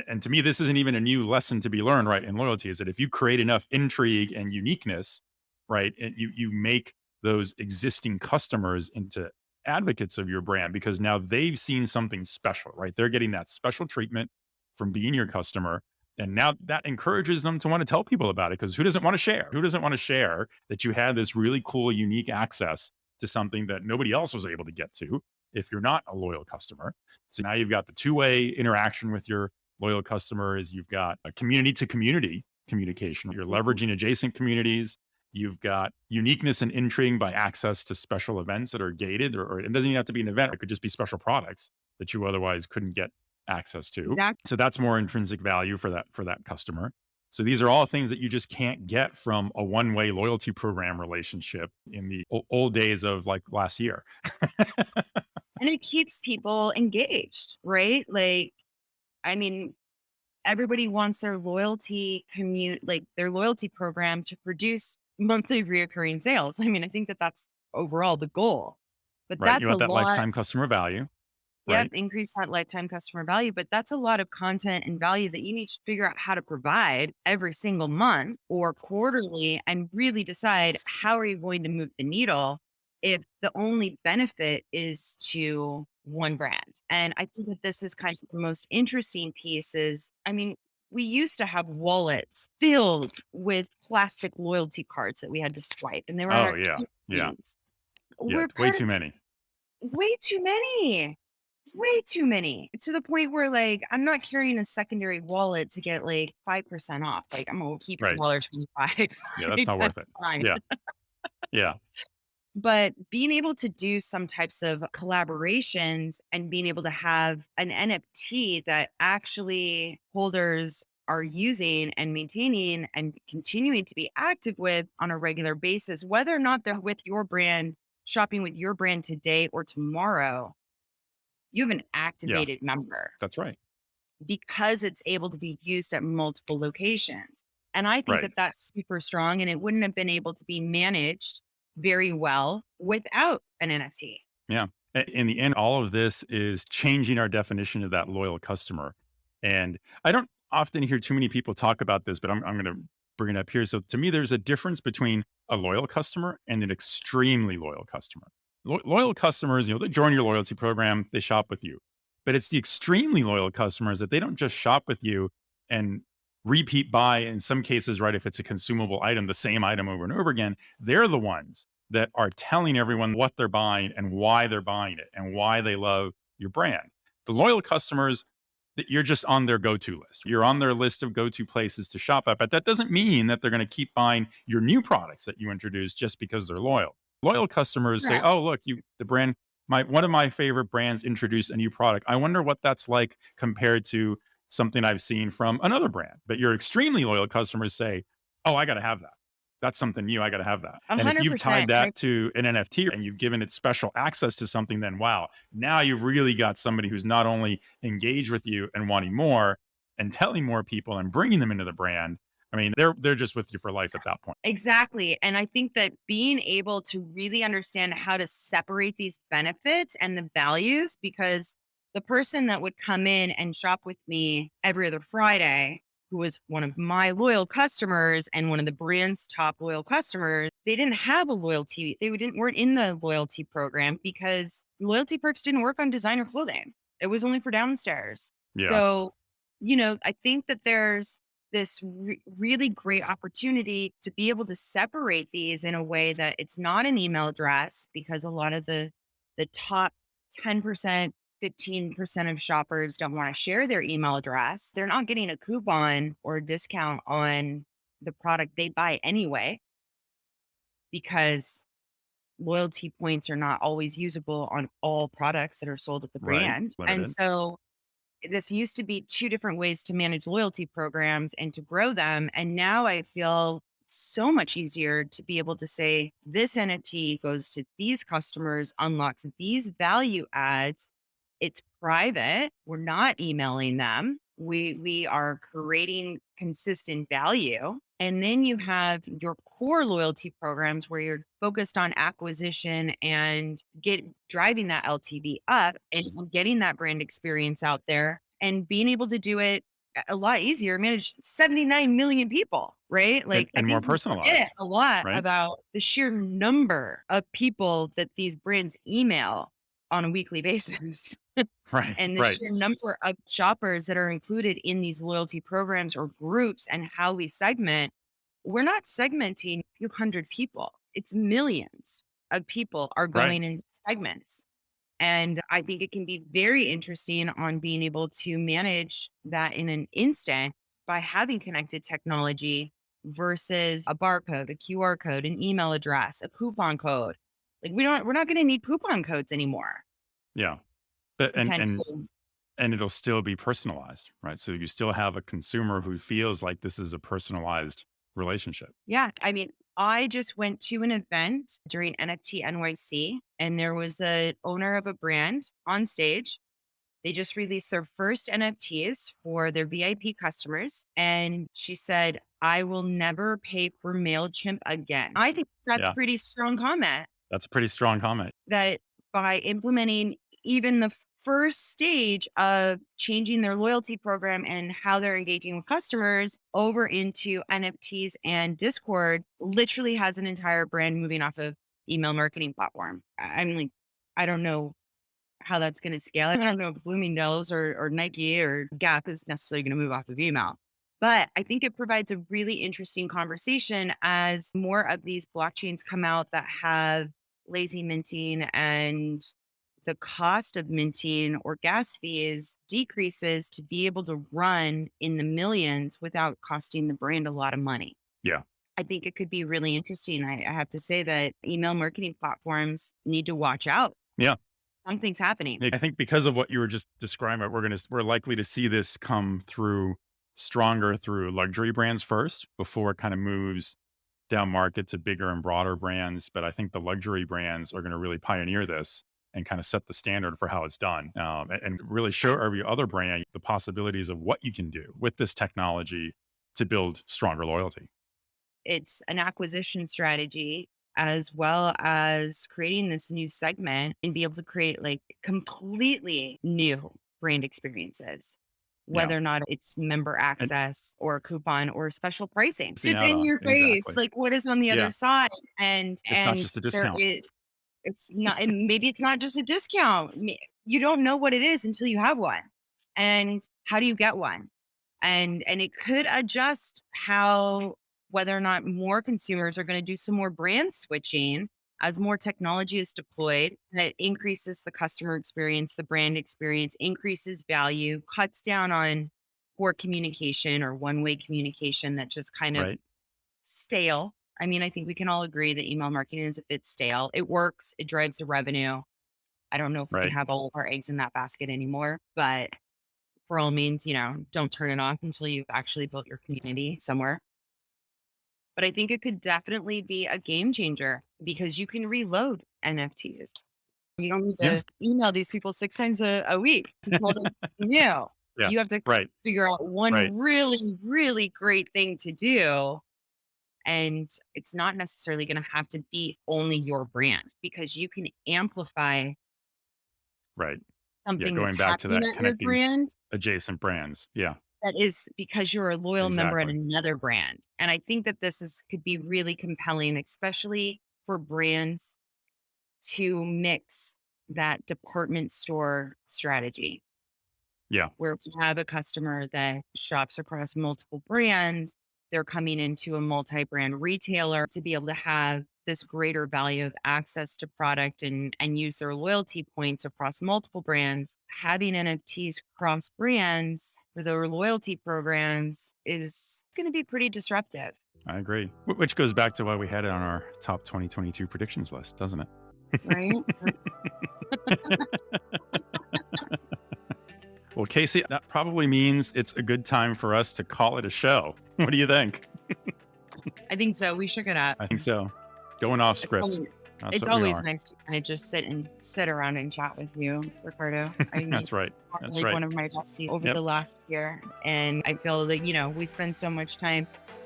and to me, this isn't even a new lesson to be learned, right? In loyalty, is that if you create enough intrigue and uniqueness, right, and you make those existing customers into advocates of your brand because now they've seen something special, right? They're getting that special treatment from being your customer. And now that encourages them to want to tell people about it because who doesn't want to share? Who doesn't want to share that you had this really cool, unique access to something that nobody else was able to get to if you're not a loyal customer? So now you've got the two-way interaction with your loyal customers. You've got a community to community communication. You're leveraging adjacent communities. You've got uniqueness and intrigue by access to special events that are gated, or it doesn't even have to be an event. It could just be special products that you otherwise couldn't get access to. Exactly. So that's more intrinsic value for that customer. So these are all things that you just can't get from a one-way loyalty program relationship in the old days of like last year. And it keeps people engaged, right? Like, I mean, everybody wants their loyalty their loyalty program to produce monthly reoccurring sales. I mean, I think that that's overall the goal, but Right. You that's a want that lot. lifetime customer value. Yep, Right. increase that lifetime customer value, but that's a lot of content and value that you need to figure out how to provide every single month or quarterly and really decide how are you going to move the needle if the only benefit is to one brand. And I think that this is kind of the most interesting piece is, I mean, we used to have wallets filled with plastic loyalty cards that we had to swipe and they were on Oh our yeah. Yeah. keys. Yeah. We're Way too perks many. way too many. Way too many to the point where like I'm not carrying a secondary wallet to get like 5% off. Like I'm gonna keep Right. $1.25. Yeah. That's Like, not that's worth it. fine. Yeah. Yeah. But being able to do some types of collaborations and being able to have an NFT that actually holders are using and maintaining and continuing to be active with on a regular basis, whether or not they're with your brand, shopping with your brand today or tomorrow, you have an Yeah. activated member That's right. because it's able to be used at multiple locations. And I think Right. that that's super strong and it wouldn't have been able to be managed very well without an NFT. Yeah. In the end, all of this is changing our definition of that loyal customer. And I don't often hear too many people talk about this, but I'm going to bring it up here. So to me, there's a difference between a loyal customer and an extremely loyal customer. Loyal customers, they join your loyalty program, they shop with you. But it's the extremely loyal customers that they don't just shop with you and repeat buy in some cases, right? If it's a consumable item, the same item over and over again, they're the ones that are telling everyone what they're buying and why they're buying it and why they love your brand. The loyal customers, that you're just on their go-to list. You're on their list of go-to places to shop at, but that doesn't mean that they're going to keep buying your new products that you introduce just because they're loyal. Loyal customers say, Correct. "Oh, look, the brand, one of my favorite brands introduced a new product. I wonder what that's like compared to something I've seen from another brand." But your extremely loyal customers say, "Oh, I got to have that. That's something new. I got to have that." And if you've tied 100%. that to an NFT and you've given it special access to something, then wow, now you've really got somebody who's not only engaged with you and wanting more and telling more people and bringing them into the brand. I mean, they're just with you for life at that point. Exactly. And I think that being able to really understand how to separate these benefits and the values, because the person that would come in and shop with me every other Friday, who was one of my loyal customers and one of the brand's top loyal customers, they didn't have a loyalty. Weren't in the loyalty program because loyalty perks didn't work on designer clothing. It was only for downstairs. Yeah. So, I think that there's this really great opportunity to be able to separate these in a way that it's not an email address, because a lot of the top 10%, 15% of shoppers don't want to share their email address. They're not getting a coupon or a discount on the product they buy anyway, because loyalty points are not always usable on all products that are sold at the Right. brand. And Limited. so this used to be two different ways to manage loyalty programs and to grow them. And now I feel so much easier to be able to say this NFT goes to these customers, unlocks these value adds. It's private. We're not emailing them. We are creating consistent value. And then you have your core loyalty programs where you're focused on acquisition and driving that LTV up and getting that brand experience out there and being able to do it a lot easier, manage 79 million people, right? Like, I And more think we forget personalized, a lot right? about the sheer number of people that these brands email on a weekly basis. Right. And the Right. sheer number of shoppers that are included in these loyalty programs or groups and how we segment, we're not segmenting a few hundred people. It's millions of people are Right. going into segments. And I think it can be very interesting on being able to manage that in an instant by having connected technology versus a barcode, a QR code, an email address, a coupon code. Like we're not going to need coupon codes anymore. Yeah. But Potentially. and it'll still be personalized, right? So you still have a consumer who feels like this is a personalized relationship. Yeah. I mean, I just went to an event during NFT NYC and there was a owner of a brand on stage. They just released their first NFTs for their VIP customers. And she said, I will never pay for MailChimp again. I think that's a Yeah. pretty strong comment, That's a pretty strong comment. that by implementing even the first stage of changing their loyalty program and how they're engaging with customers over into NFTs and Discord literally has an entire brand moving off of email marketing platform. I'm like, I don't know how that's going to scale. I don't know if Bloomingdale's or Nike or Gap is necessarily going to move off of email. But I think it provides a really interesting conversation as more of these blockchains come out that have lazy minting, and the cost of minting or gas fees decreases to be able to run in the millions without costing the brand a lot of money. Yeah. I think it could be really interesting. I have to say that email marketing platforms need to watch out. Yeah. Something's happening. I think because of what you were just describing, we're likely to see this come through stronger through luxury brands first before it kind of moves down market to bigger and broader brands. But I think the luxury brands are going to really pioneer this and kind of set the standard for how it's done, and really show every other brand the possibilities of what you can do with this technology to build stronger loyalty. It's an acquisition strategy as well as creating this new segment and be able to create like completely new brand experiences, Yeah. whether or not it's member access or a coupon or special pricing. Missing It's out in on. your face. Exactly. Like what is on the Yeah. other side? And It's not just a discount. it's not, and maybe it's not just a discount. You don't know what it is until you have one. And how do you get one? And it could adjust how, whether or not more consumers are going to do some more brand switching as more technology is deployed. That increases the customer experience, the brand experience, increases value, cuts down on poor communication or one-way communication that just kind of Right. stale. I mean, I think we can all agree that email marketing is a bit stale. It works, it drives the revenue. I don't know if we can Right. have all of our eggs in that basket anymore, but for all means, don't turn it off until you've actually built your community somewhere. But I think it could definitely be a game changer because you can reload NFTs. You don't need Yeah. to email these people 6 times a week to tell them new. Yeah. You have to Right. figure out one Right. really, really great thing to do. And it's not necessarily going to have to be only your brand because you can amplify Right. Yeah. something Going that's back to happening that at your connecting brand adjacent brands. Yeah. that is because you're a loyal member at Exactly. another brand. And I think that could be really compelling, especially for brands to mix that department store strategy. Yeah. Where if you have a customer that shops across multiple brands, they're coming into a multi-brand retailer to be able to have this greater value of access to product and use their loyalty points across multiple brands. Having NFTs cross brands for their loyalty programs is going to be pretty disruptive. I agree. Which goes back to why we had it on our top 2022 predictions list, doesn't it? Right? Well, Casey, that probably means it's a good time for us to call it a show. What do you think? I think so. We shook it up. I think so. Going off scripts. That's It's what we always are. nice to kind of just sit around and chat with you, Ricardo. I mean, That's right. you're That's like right. one of my besties over Yep. the last year. And I feel that, we spend so much time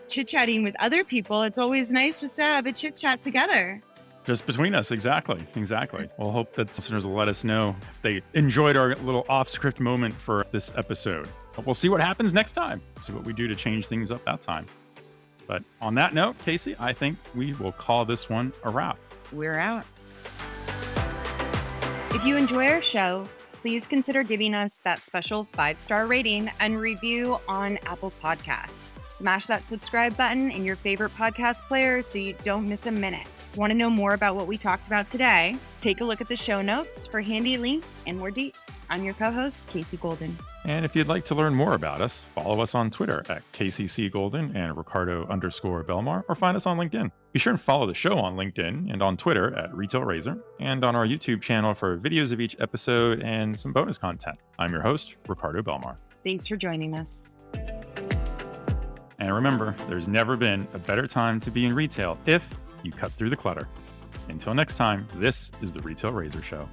chit-chatting with other people. It's always nice just to have a chit-chat together. Just between us. Exactly. We'll hope that listeners will let us know if they enjoyed our little off-script moment for this episode. But we'll see what happens next time. See what we do to change things up that time. But on that note, Casey, I think we will call this one a wrap. We're out. If you enjoy our show, please consider giving us that special 5-star rating and review on Apple Podcasts. Smash that subscribe button in your favorite podcast player so you don't miss a minute. Want to know more about what we talked about today? Take a look at the show notes for handy links and more deets. I'm your co-host, Casey Golden. And if you'd like to learn more about us, follow us on Twitter at KCC Golden and Ricardo_Belmar, or find us on LinkedIn. Be sure and follow the show on LinkedIn and on Twitter at Retail Razor, and on our YouTube channel for videos of each episode and some bonus content. I'm your host, Ricardo Belmar. Thanks for joining us. And remember, there's never been a better time to be in retail if you cut through the clutter. Until next time, this is the Retail Razor Show.